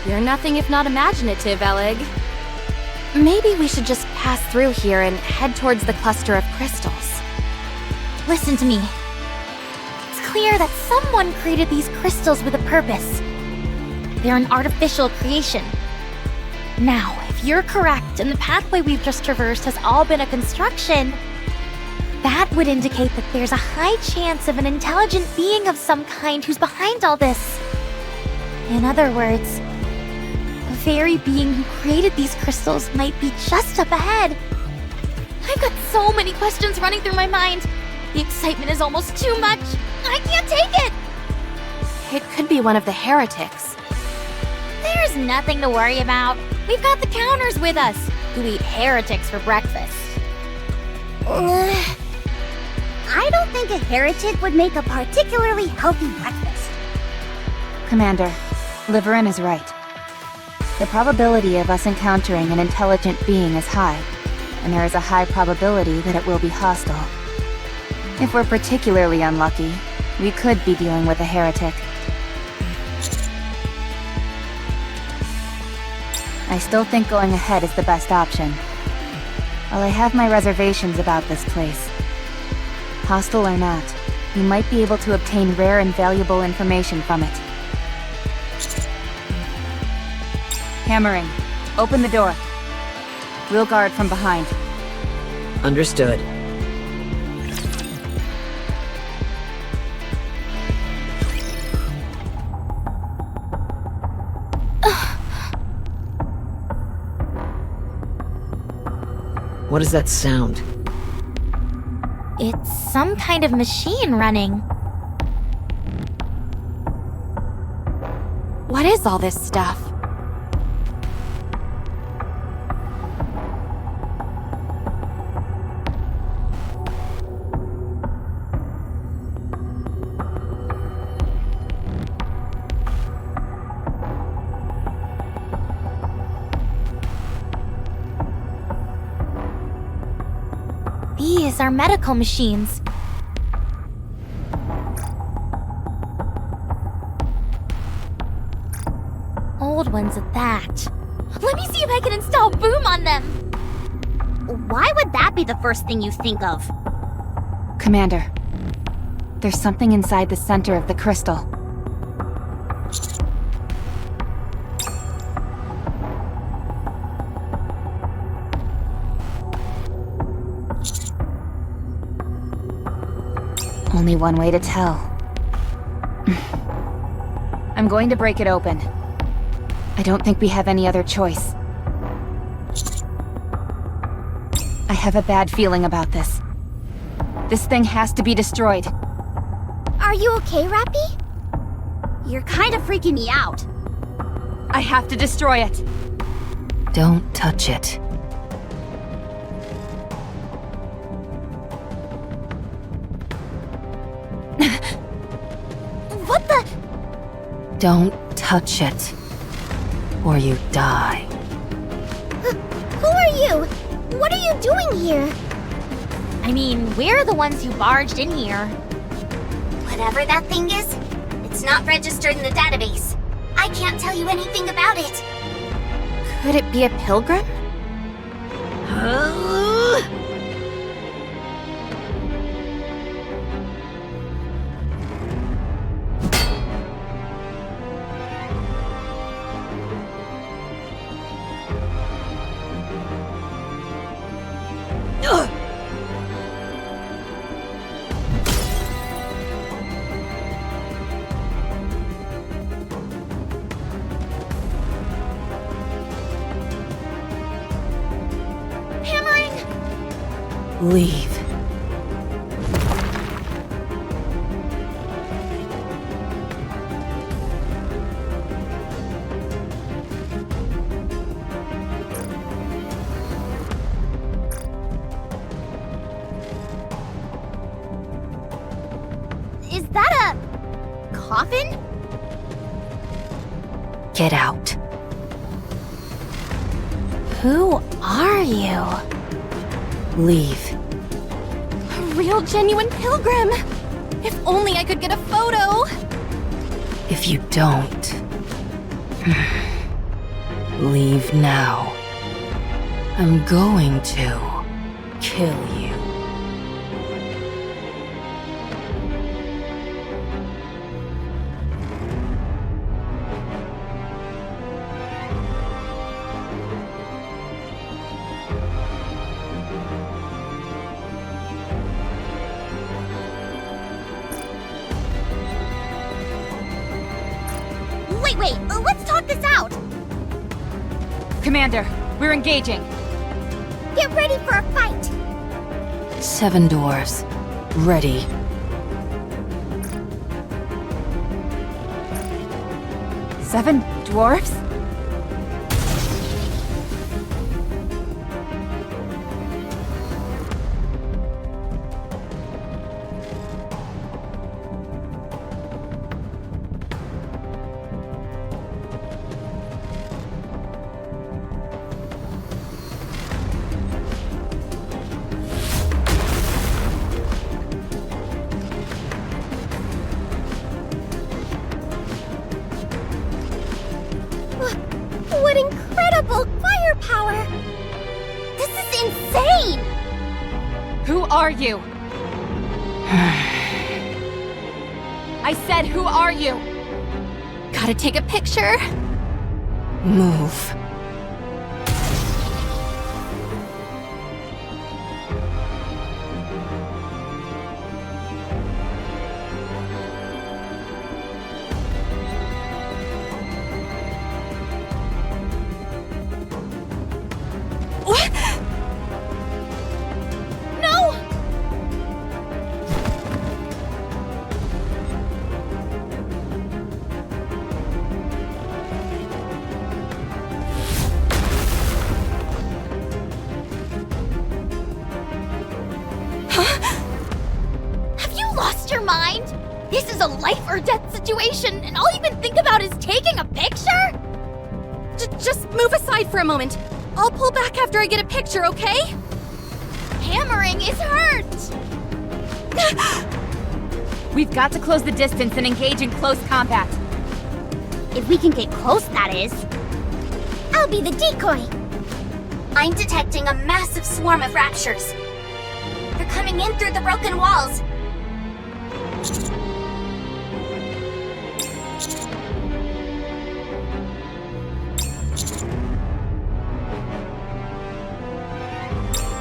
You're nothing if not imaginative, Ellig. Maybe we should just pass through here and head towards the cluster of crystals. Listen to me. clear that someone created these crystals with a purpose. They're an artificial creation. Now, if you're correct and the pathway we've just traversed has all been a construction, that would indicate that there's a high chance of an intelligent being of some kind who's behind all this. In other words, the very being who created these crystals might be just up ahead. I've got so many questions running through my mind. The excitement is almost too much. I can't take it! It could be one of the heretics. There's nothing to worry about. We've got the counters with us, who eat heretics for breakfast. I don't think a heretic would make a particularly healthy breakfast. Commander, Liverin is right. The probability of us encountering an intelligent being is high, and there is a high probability that it will be hostile. If we're particularly unlucky, we could be dealing with a heretic. I still think going ahead is the best option. While I have my reservations about this place, hostile or not, you might be able to obtain rare and valuable information from it. Hammering. Open the door. We'll guard from behind. Understood. What is that sound? It's some kind of machine running. What is all this stuff? These are medical machines. Old ones at that. Let me see if I can install boom on them! Why would that be the first thing you think of? Commander, there's something inside the center of the crystal. Only one way to tell. I'm going to break it open. I don't think we have any other choice. I have a bad feeling about this. This thing has to be destroyed. Are you okay, Rappy? You're kind of freaking me out. I have to destroy it. Don't touch it. What the? Don't touch it, or you die. Who are you? What are you doing here? I mean, we're the ones who barged in here. Whatever that thing is, it's not registered in the database. I can't tell you anything about it. Could it be a pilgrim? Leave. Is that a coffin? Get out. Who are you? Leave. A real genuine pilgrim! If only I could get a photo! If you don't... leave now. I'm going to kill you. this out! Commander, we're engaging. Get ready for a fight! 7 dwarves. Ready. Seven dwarves? What incredible firepower! This is insane! Who are you? I said, who are you? Gotta take a picture. Move. Have you lost your mind? This is a life or death situation, and all you can think about is taking a picture? Just move aside for a moment. I'll pull back after I get a picture, okay? Hammering is hurt! We've got to close the distance and engage in close combat. If we can get close, that is. I'll be the decoy! I'm detecting a massive swarm of raptures. They're coming in through the broken walls.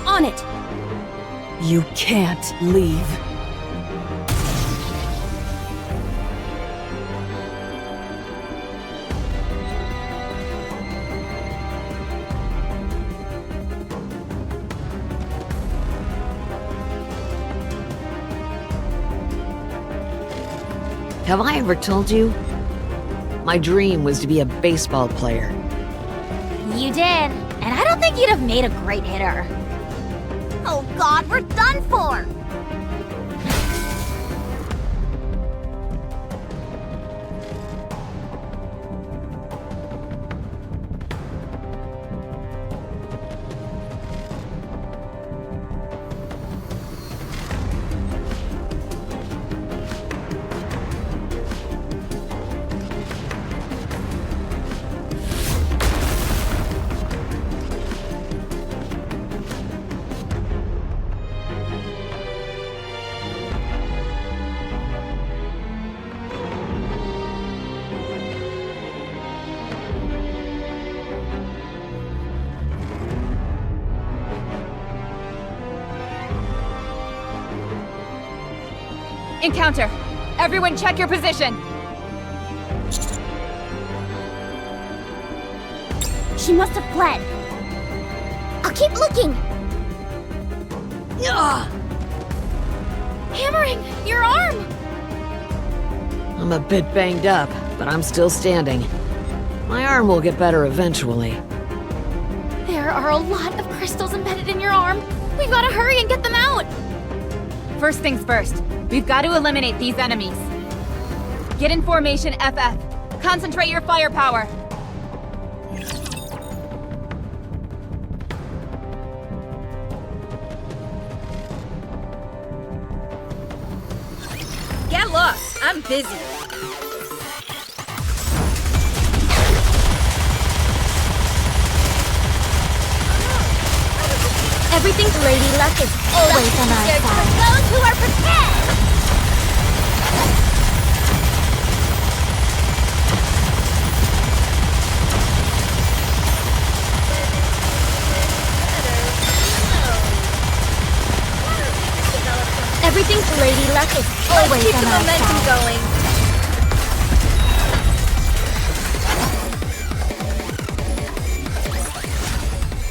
On it! You can't leave. Have I ever told you? My dream was to be a baseball player. You did, and I don't think you'd have made a great hitter. Oh god, we're done for! Encounter! Everyone check your position! She must have fled. I'll keep looking! Hammering, your arm! I'm a bit banged up, but I'm still standing. My arm will get better eventually. There are a lot of crystals embedded in your arm. We've got to hurry and get them out! First things first, we've got to eliminate these enemies. Get in formation, FF. Concentrate your firepower. Get lost. I'm busy. Everything's Lady Luck is always on our There's for side. those who are prepared! Everything's Lady Luck is Let's always keep on the our momentum side. going.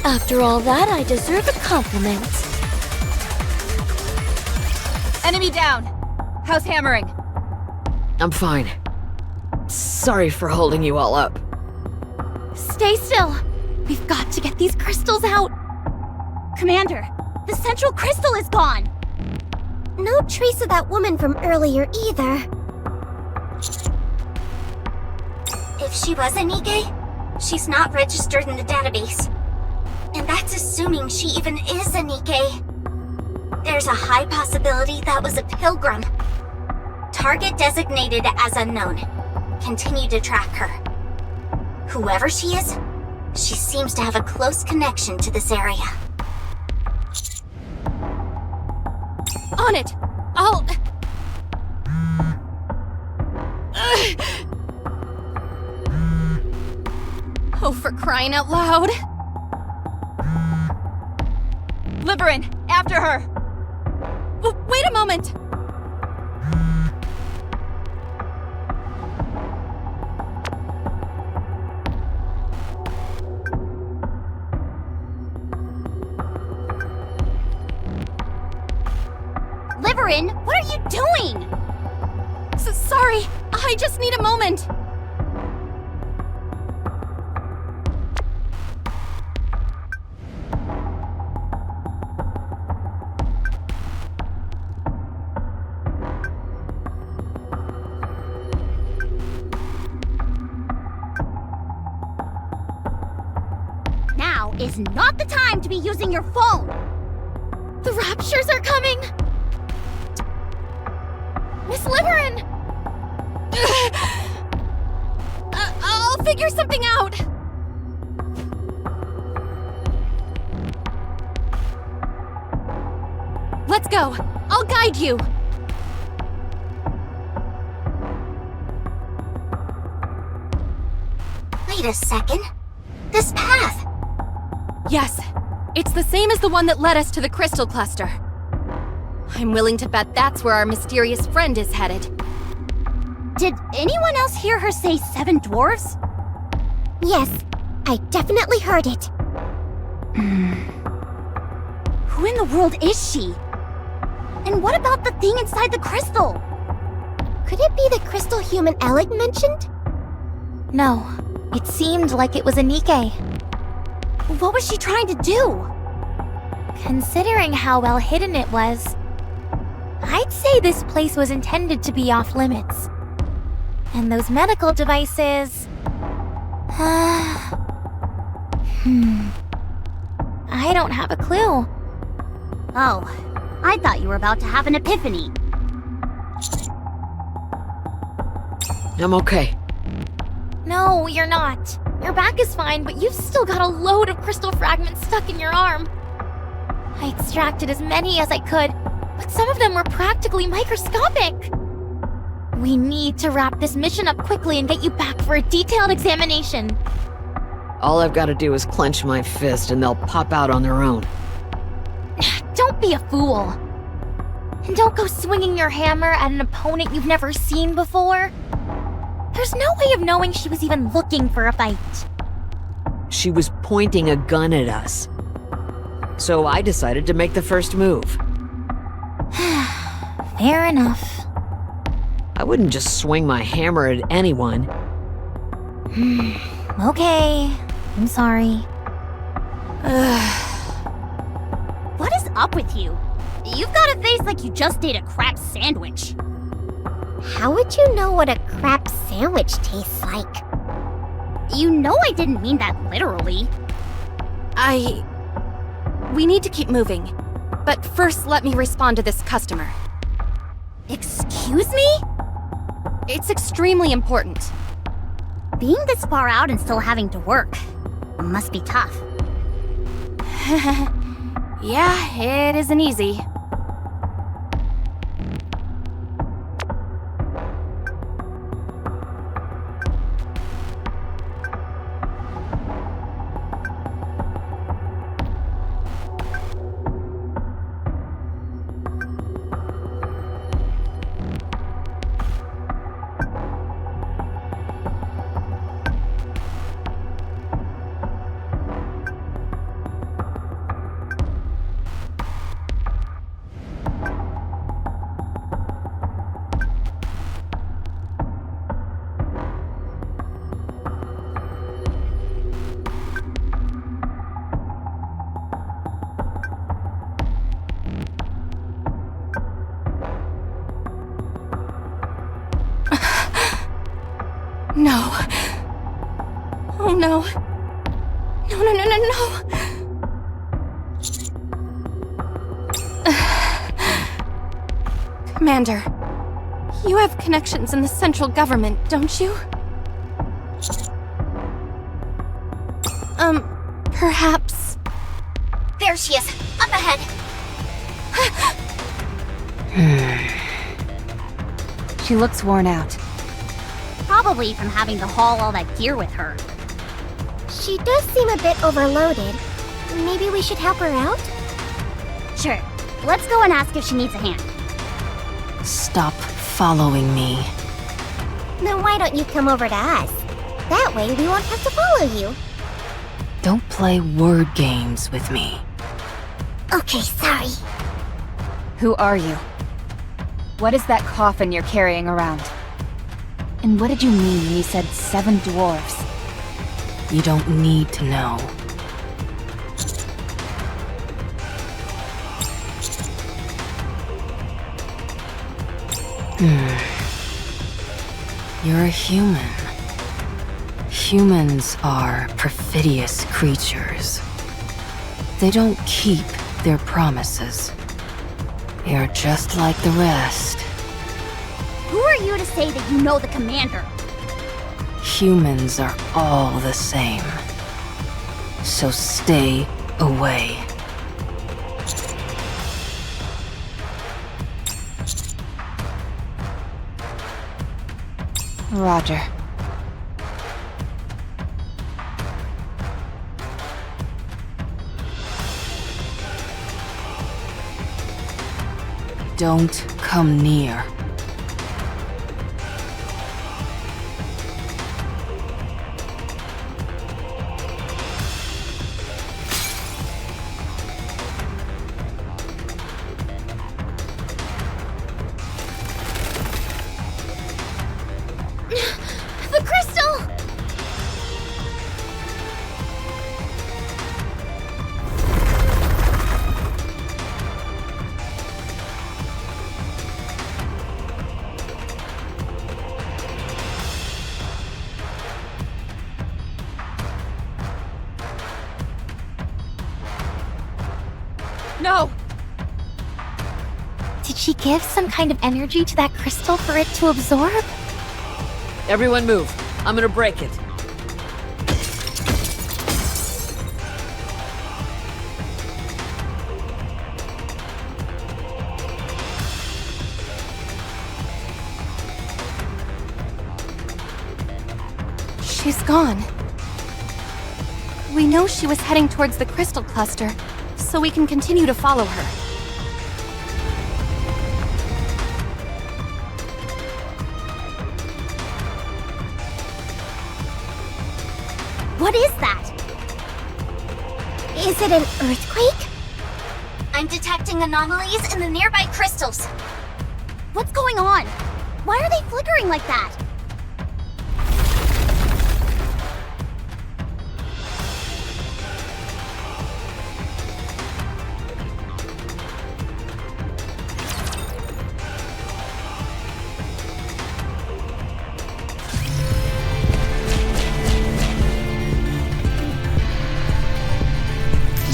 After all that, I deserve a compliment. Enemy down! How's hammering? I'm fine. Sorry for holding you all up. Stay still. We've got to get these crystals out. Commander, the central crystal is gone! No trace of that woman from earlier either. If she was a Nikke, she's not registered in the database. And that's assuming she even is a Nikke. There's a high possibility that was a pilgrim. Target designated as unknown. Continue to track her. Whoever she is, she seems to have a close connection to this area. On it! I'll... Oh, for crying out loud! Liberin, after her! Wait a moment! Liberin, what are you doing? Sorry, I just need a moment. Now is not the time to be using your phone! The Raptures are coming! Miss Liberin! I'll figure something out. Let's go. I'll guide you. Wait a second. This path! Yes, it's the same as the one that led us to the crystal cluster. I'm willing to bet that's where our mysterious friend is headed. Did anyone else hear her say 7 dwarves? Yes, I definitely heard it. Who in the world is she? And what about the thing inside the crystal? Could it be the crystal human Alec mentioned? No, it seemed like it was a Nikke. What was she trying to do? Considering how well hidden it was, I'd say this place was intended to be off limits. And those medical devices... I don't have a clue. Oh, I thought you were about to have an epiphany. I'm okay. No, you're not. Your back is fine, but you've still got a load of crystal fragments stuck in your arm. I extracted as many as I could, but some of them were practically microscopic. We need to wrap this mission up quickly and get you back for a detailed examination. All I've got to do is clench my fist and they'll pop out on their own. Don't be a fool. And don't go swinging your hammer at an opponent you've never seen before. There's no way of knowing she was even looking for a fight. She was pointing a gun at us. So I decided to make the first move. Fair enough. I wouldn't just swing my hammer at anyone. Okay, I'm sorry. What is up with you? You've got a face like you just ate a crab sandwich. How would you know what a crab sandwich tastes like? You know I didn't mean that literally. We need to keep moving. But first, let me respond to this customer. Excuse me? It's extremely important. Being this far out and still having to work must be tough. Yeah, it isn't easy. No. No, no, no, no, no! Commander, you have connections in the central government, don't you? Perhaps... There she is, up ahead. She looks worn out. Probably from having to haul all that gear with her. She does seem a bit overloaded. Maybe we should help her out? Sure, let's go and ask if she needs a hand. Stop following me. Then why don't you come over to us? That way we won't have to follow you. Don't play word games with me. Okay, sorry. Who are you? What is that coffin you're carrying around? And what did you mean when you said 7 dwarves? You don't need to know. You're a human. Humans are perfidious creatures. They don't keep their promises. You're just like the rest. Who are you to say that you know the commander? Humans are all the same. So stay away. Roger. Don't come near. The crystal! No! Did she give some kind of energy to that crystal for it to absorb? Everyone move. I'm gonna break it. She's gone. We know she was heading towards the crystal cluster, so we can continue to follow her. What is that? Is it an earthquake? I'm detecting anomalies in the nearby crystals. What's going on? Why are they flickering like that?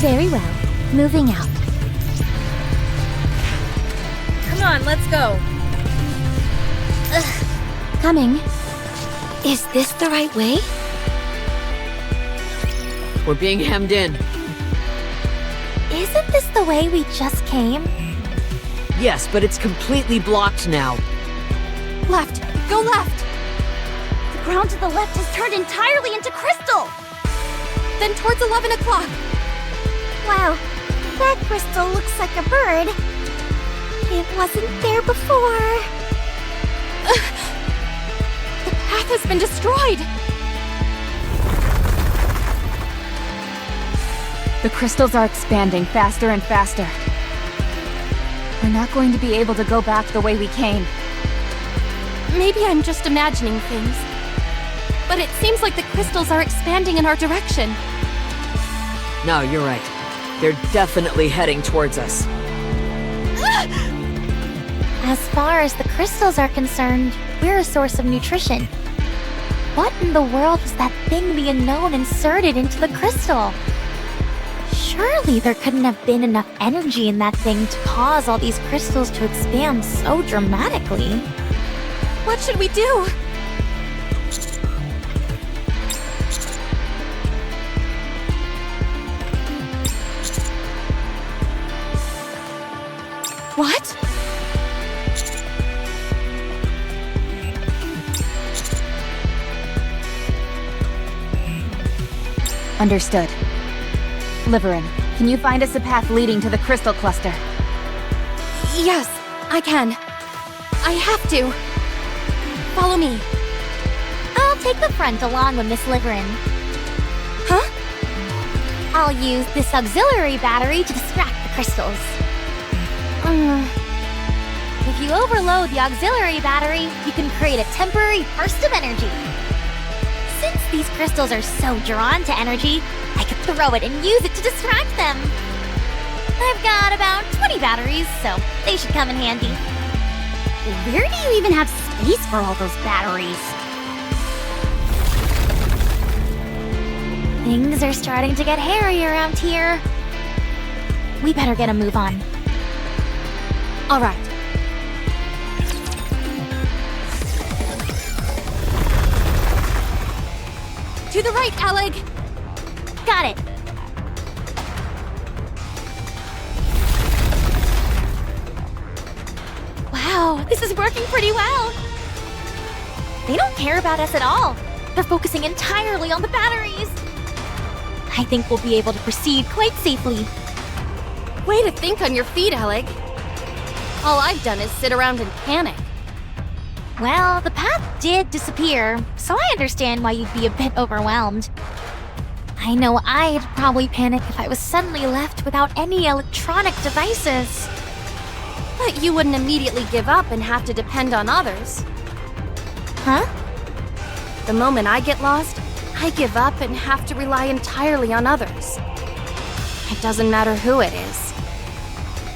Very well. Moving out. Come on, let's go. Coming. Is this the right way? We're being hemmed in. Isn't this the way we just came? Yes, but it's completely blocked now. Left! Go left! The ground to the left has turned entirely into crystal! Then towards 11 o'clock! Wow, that crystal looks like a bird. It wasn't there before. The path has been destroyed! The crystals are expanding faster and faster. We're not going to be able to go back the way we came. Maybe I'm just imagining things. But it seems like the crystals are expanding in our direction. No, you're right. They're definitely heading towards us. As far as the crystals are concerned, we're a source of nutrition. What in the world was that thing the unknown inserted into the crystal? Surely there couldn't have been enough energy in that thing to cause all these crystals to expand so dramatically. What should we do? What? Understood. Liverin, can you find us a path leading to the crystal cluster? Yes, I can. I have to. Follow me. I'll take the front along with Miss Liverin. Huh? I'll use this auxiliary battery to distract the crystals. If you overload the auxiliary battery, you can create a temporary burst of energy. Since these crystals are so drawn to energy, I could throw it and use it to distract them. I've got about 20 batteries, so they should come in handy. Where do you even have space for all those batteries? Things are starting to get hairy around here. We better get a move on. All right. To the right, Alec! Got it. Wow, this is working pretty well. They don't care about us at all. They're focusing entirely on the batteries. I think we'll be able to proceed quite safely. Way to think on your feet, Alec. All I've done is sit around and panic. Well, the path did disappear, so I understand why you'd be a bit overwhelmed. I know I'd probably panic if I was suddenly left without any electronic devices. But you wouldn't immediately give up and have to depend on others. Huh? The moment I get lost, I give up and have to rely entirely on others. It doesn't matter who it is.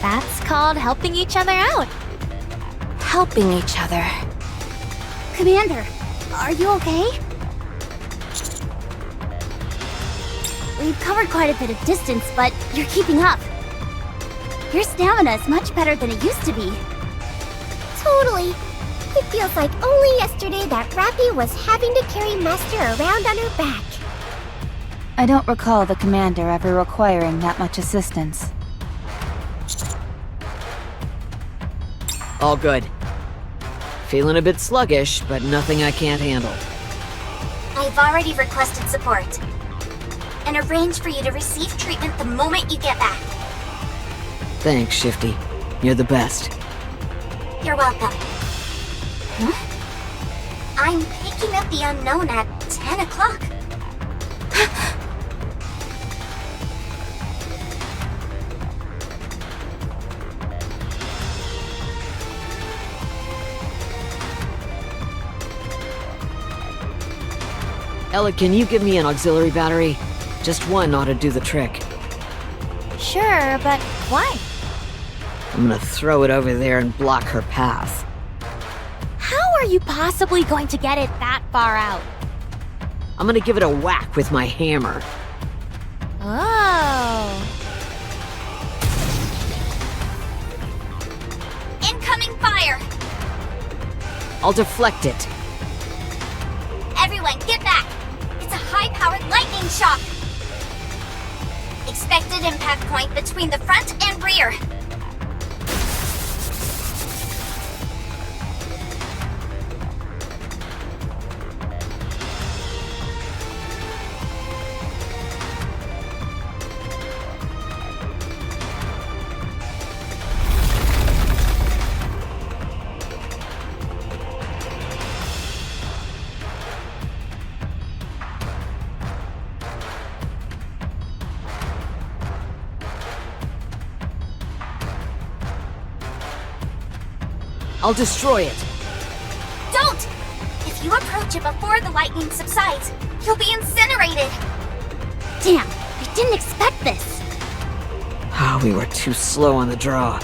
That's called helping each other out. Helping each other. Commander, are you okay? We've covered quite a bit of distance, but you're keeping up. Your stamina is much better than it used to be. Totally. It feels like only yesterday that Rappy was having to carry Master around on her back. I don't recall the commander ever requiring that much assistance. All good. Feeling a bit sluggish, but nothing I can't handle. I've already requested support. And arranged for you to receive treatment the moment you get back. Thanks, Shifty. You're the best. You're welcome. I'm picking up the unknown at 10 o'clock. Ella, can you give me an auxiliary battery? Just one ought to do the trick. Sure, but why? I'm gonna throw it over there and block her path. How are you possibly going to get it that far out? I'm gonna give it a whack with my hammer. Oh. Incoming fire! I'll deflect it. Everyone, get back! It's a high-powered lightning shock! Expected impact point between the front and rear. I'll destroy it. Don't! If you approach it before the lightning subsides, you'll be incinerated. Damn, I didn't expect this. Ah, we were too slow on the draw.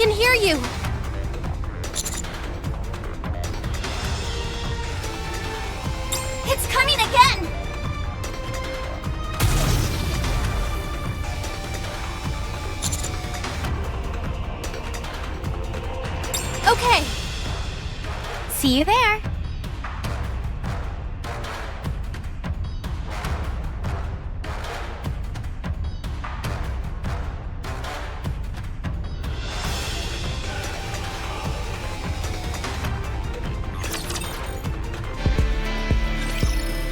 can hear you! It's coming again! Okay, See you there.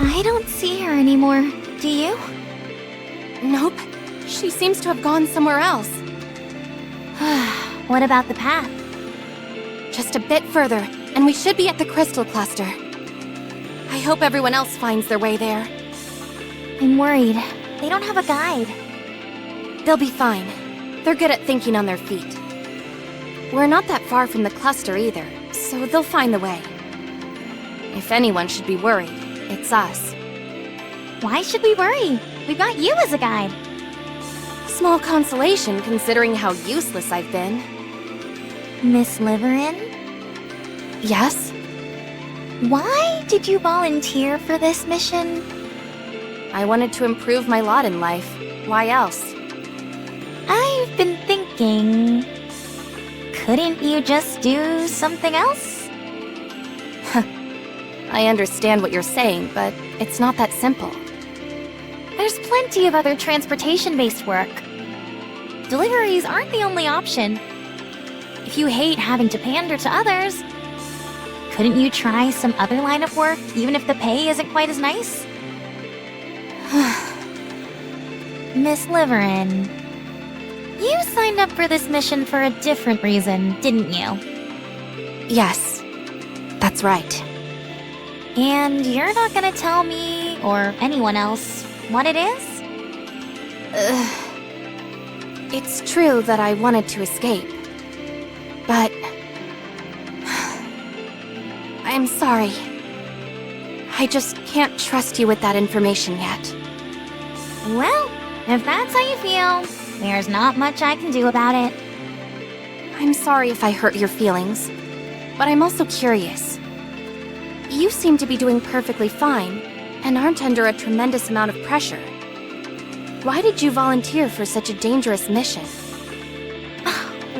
I don't see her anymore. Do you? nope. She seems to have gone somewhere else. What about the path? Just a bit further, and we should be at the crystal cluster. I hope everyone else finds their way there. I'm worried. They don't have a guide. They'll be fine. They're good at thinking on their feet. We're not that far from the cluster either, so they'll find the way. If anyone should be worried, it's us. Why should we worry? We've got you as a guide. Small consolation considering how useless I've been. Miss Liverin? Yes? Why did you volunteer for this mission? I wanted to improve my lot in life. Why else? I've been thinking... Couldn't you just do something else? I understand what you're saying, but it's not that simple. There's plenty of other transportation-based work. Deliveries aren't the only option. If you hate having to pander to others, couldn't you try some other line of work, even if the pay isn't quite as nice? Miss Liverin, you signed up for this mission for a different reason, didn't you? Yes, that's right. And you're not gonna tell me, or anyone else, what it is? It's true that I wanted to escape. But... I'm sorry. I just can't trust you with that information yet. Well, if that's how you feel, there's not much I can do about it. I'm sorry if I hurt your feelings, but I'm also curious. You seem to be doing perfectly fine, and aren't under a tremendous amount of pressure. Why did you volunteer for such a dangerous mission?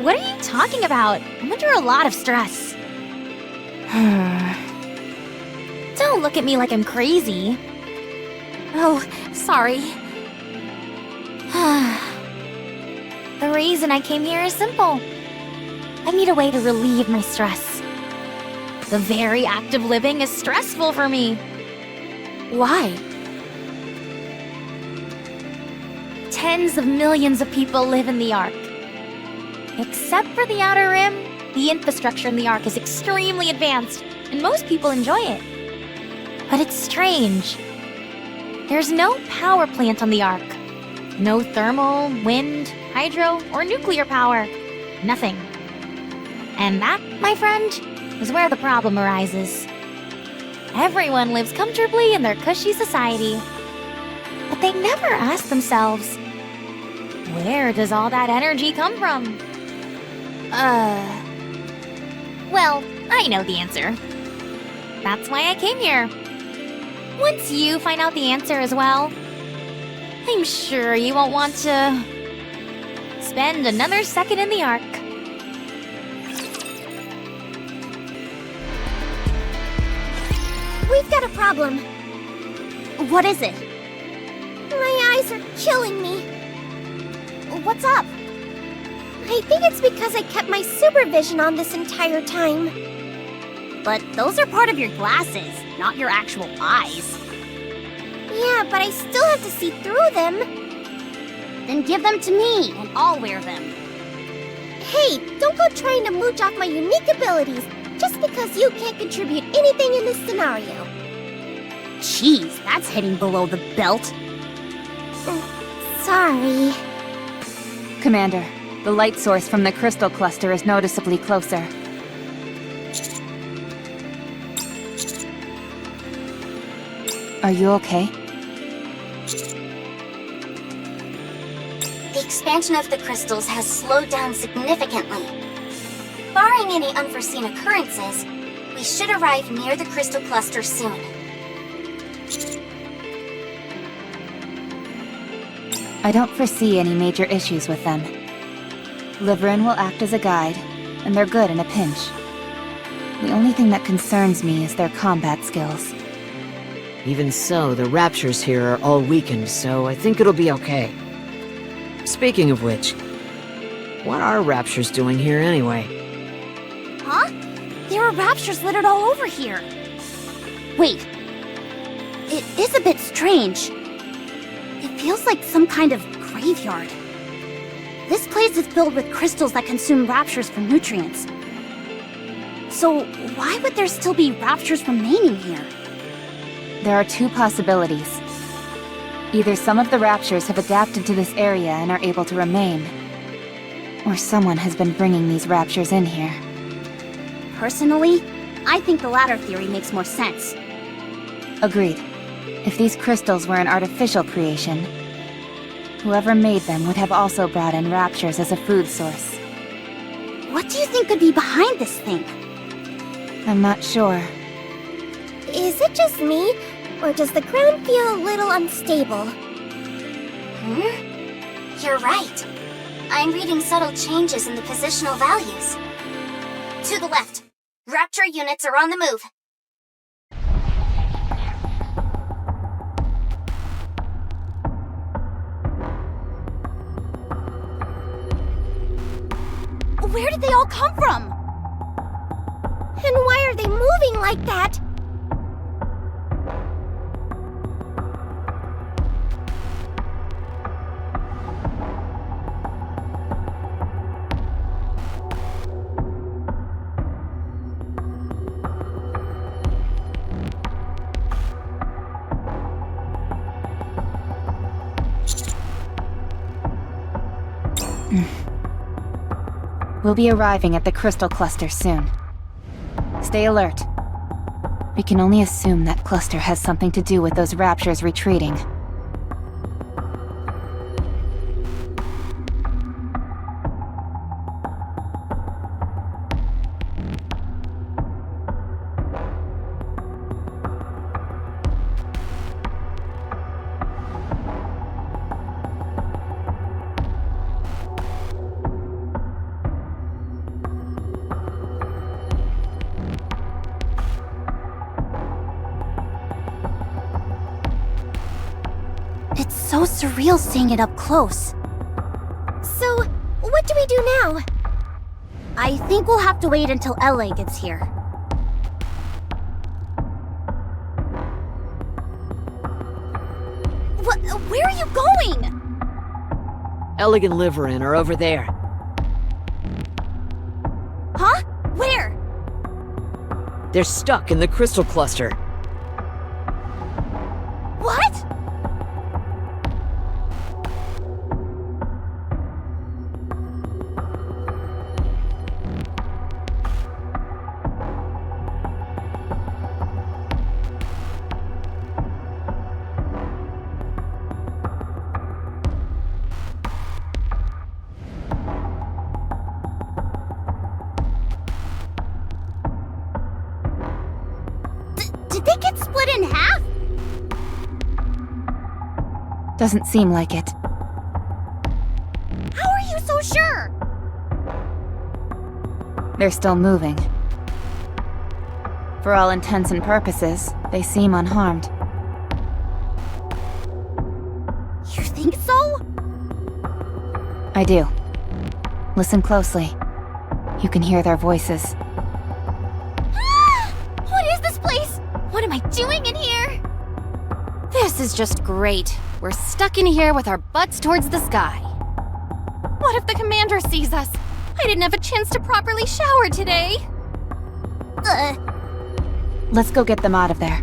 What are you talking about? I'm under a lot of stress. Don't look at me like I'm crazy. Oh, sorry. The reason I came here is simple. I need a way to relieve my stress. The very act of living is stressful for me. Why? Tens of millions of people live in the Ark. Except for the Outer Rim, the infrastructure in the Ark is extremely advanced, and most people enjoy it. But it's strange. There's no power plant on the Ark. No thermal, wind, hydro, or nuclear power. Nothing. And that, my friend, is where the problem arises. Everyone lives comfortably in their cushy society. But they never ask themselves, where does all that energy come from? Well, I know the answer. That's why I came here. Once you find out the answer as well, I'm sure you won't want to spend another second in the Ark. We've got a problem. What is it? My eyes are killing me. What's up? I think it's because I kept my supervision on this entire time. But those are part of your glasses, not your actual eyes. Yeah, but I still have to see through them. Then give them to me, and I'll wear them. Hey, don't go trying to mooch off my unique abilities just because you can't contribute anything in this scenario. Jeez, that's hitting below the belt. Sorry. Commander, the light source from the crystal cluster is noticeably closer. Are you okay? The expansion of the crystals has slowed down significantly. Barring any unforeseen occurrences, we should arrive near the crystal cluster soon. I don't foresee any major issues with them. Liverin will act as a guide, and they're good in a pinch. The only thing that concerns me is their combat skills. Even so, the raptures here are all weakened, so I think it'll be okay. Speaking of which, what are raptures doing here anyway? Huh? There are raptures littered all over here. Wait. It is a bit strange. It feels like some kind of graveyard. This place is filled with crystals that consume raptures for nutrients. So why would there still be raptures remaining here? There are two possibilities. Either some of the raptures have adapted to this area and are able to remain, or someone has been bringing these raptures in here. Personally, I think the latter theory makes more sense. Agreed. If these crystals were an artificial creation, whoever made them would have also brought in raptures as a food source. What do you think could be behind this thing? I'm not sure. Is it just me, or does the ground feel a little unstable? You're right. I'm reading subtle changes in the positional values. To the left. Raptor units are on the move. Where did they all come from? And why are they moving like that? We'll be arriving at the crystal cluster soon. Stay alert. We can only assume that cluster has something to do with those raptures retreating. It's so surreal seeing it up close. So, what do we do now? I think we'll have to wait until LA gets here. Where are you going? Ellig and Liverin are over there. Huh? Where? They're stuck in the crystal cluster. What? Did they get split in half? Doesn't seem like it. How are you so sure? They're still moving. For all intents and purposes, they seem unharmed. You think so? I do. Listen closely. You can hear their voices. What is this place? What am I doing in here? This is just great. We're stuck in here with our butts towards the sky. What if the commander sees us? I didn't have a chance to properly shower today. Let's go get them out of there.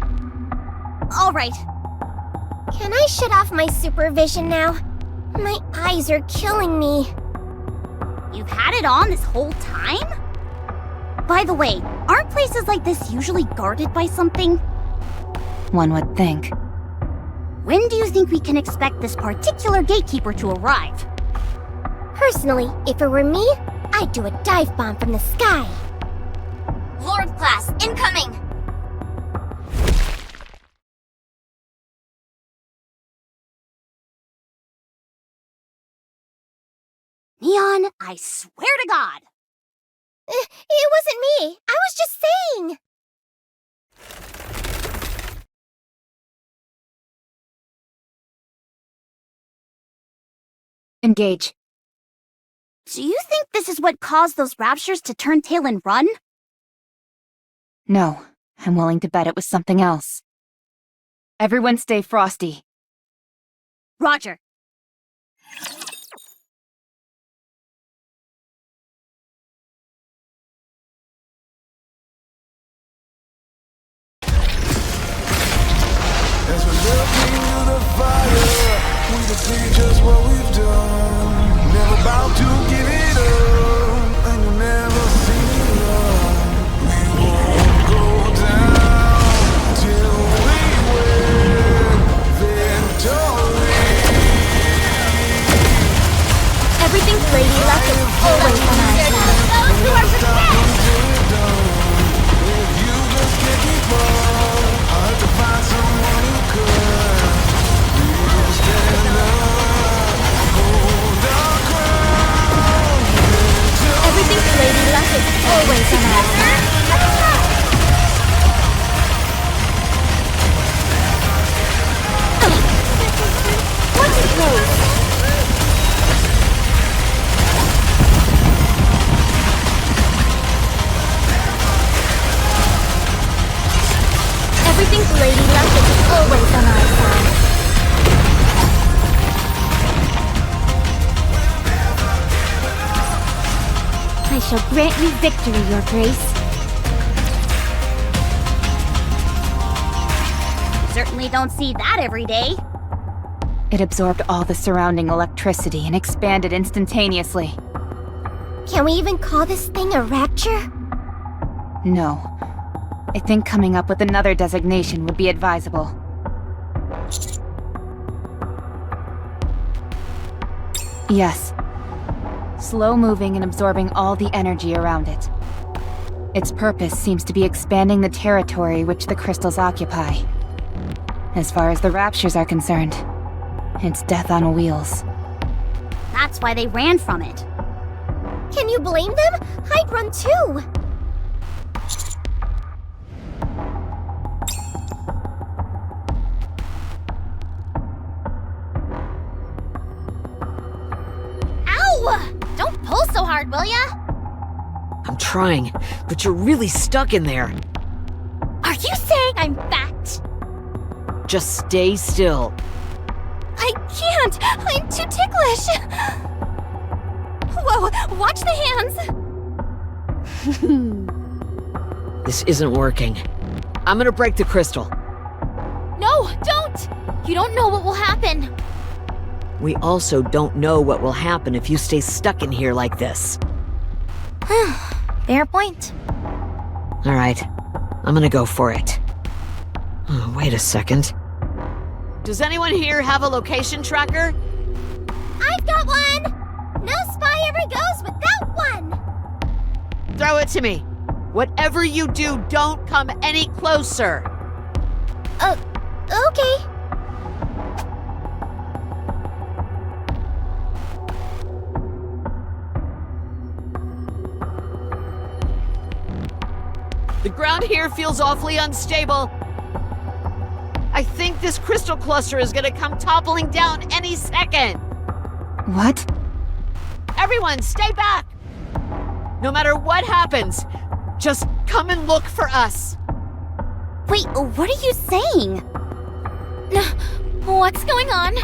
All right. Can I shut off my supervision now? My eyes are killing me. You've had it on this whole time? By the way, aren't places like this usually guarded by something? One would think. When do you think we can expect this particular gatekeeper to arrive? Personally, if it were me, I'd do a dive bomb from the sky. Lord class, incoming! Neon, I swear to God! It wasn't me. I was just saying. Engage. Do you think this is what caused those raptures to turn tail and run? No, I'm willing to bet it was something else. Everyone stay frosty. Roger. As we look into the fire, we can see just what we've done. Never about to give it up, and you'll never see it all. We won't go down till we win victory. Everything's Lady Luck is always on our side. Those who are success! If you just can't keep up, I'll have to find someone who could. We'll stand up, hold our ground. Everything's Lady Luck is always on our side. What's it close? Everything's Lady Luck is always on our side. I shall grant you victory, Your Grace. Certainly don't see that every day. It absorbed all the surrounding electricity and expanded instantaneously. Can we even call this thing a rapture? No. I think coming up with another designation would be advisable. Yes. Slow-moving and absorbing all the energy around it. Its purpose seems to be expanding the territory which the crystals occupy. As far as the raptures are concerned, it's death on wheels. That's why they ran from it. Can you blame them? I'd run too. Ow! Don't pull so hard, will ya? I'm trying, but you're really stuck in there. Are you saying I'm fat? Just stay still. I can't! I'm too ticklish! Whoa, watch the hands! This isn't working. I'm gonna break the crystal. No, don't! You don't know what will happen. We also don't know what will happen if you stay stuck in here like this. Fair point. Alright, I'm gonna go for it. Oh, wait a second. Does anyone here have a location tracker? I've got one! No spy ever goes without one! Throw it to me. Whatever you do, don't come any closer. Okay. The ground here feels awfully unstable. I think this crystal cluster is gonna come toppling down any second. What? Everyone, stay back! No matter what happens, just come and look for us. Wait, what are you saying? What's going on?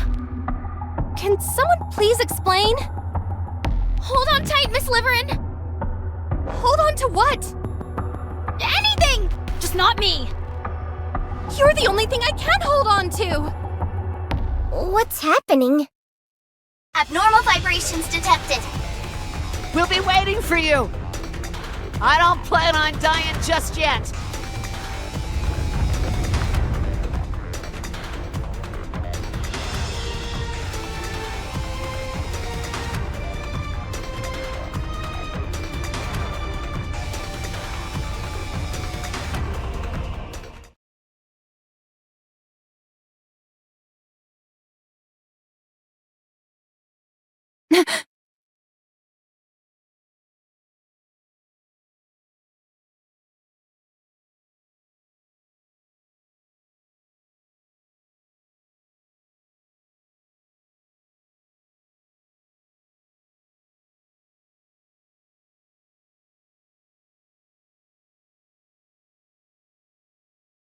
Can someone please explain? Hold on tight, Miss Liverin. Hold on to what? Anything! Just not me. You're the only thing I can hold on to. What's happening? Abnormal vibrations detected. We'll be waiting for you. I don't plan on dying just yet.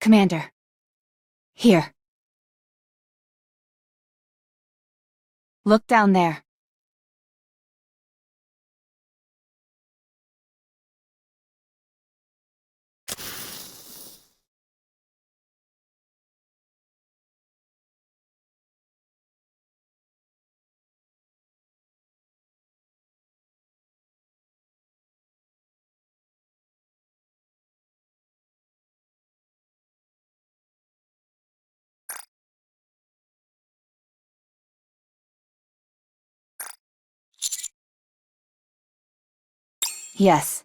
Commander. Here. Look down there. Yes.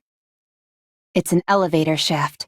It's an elevator shaft.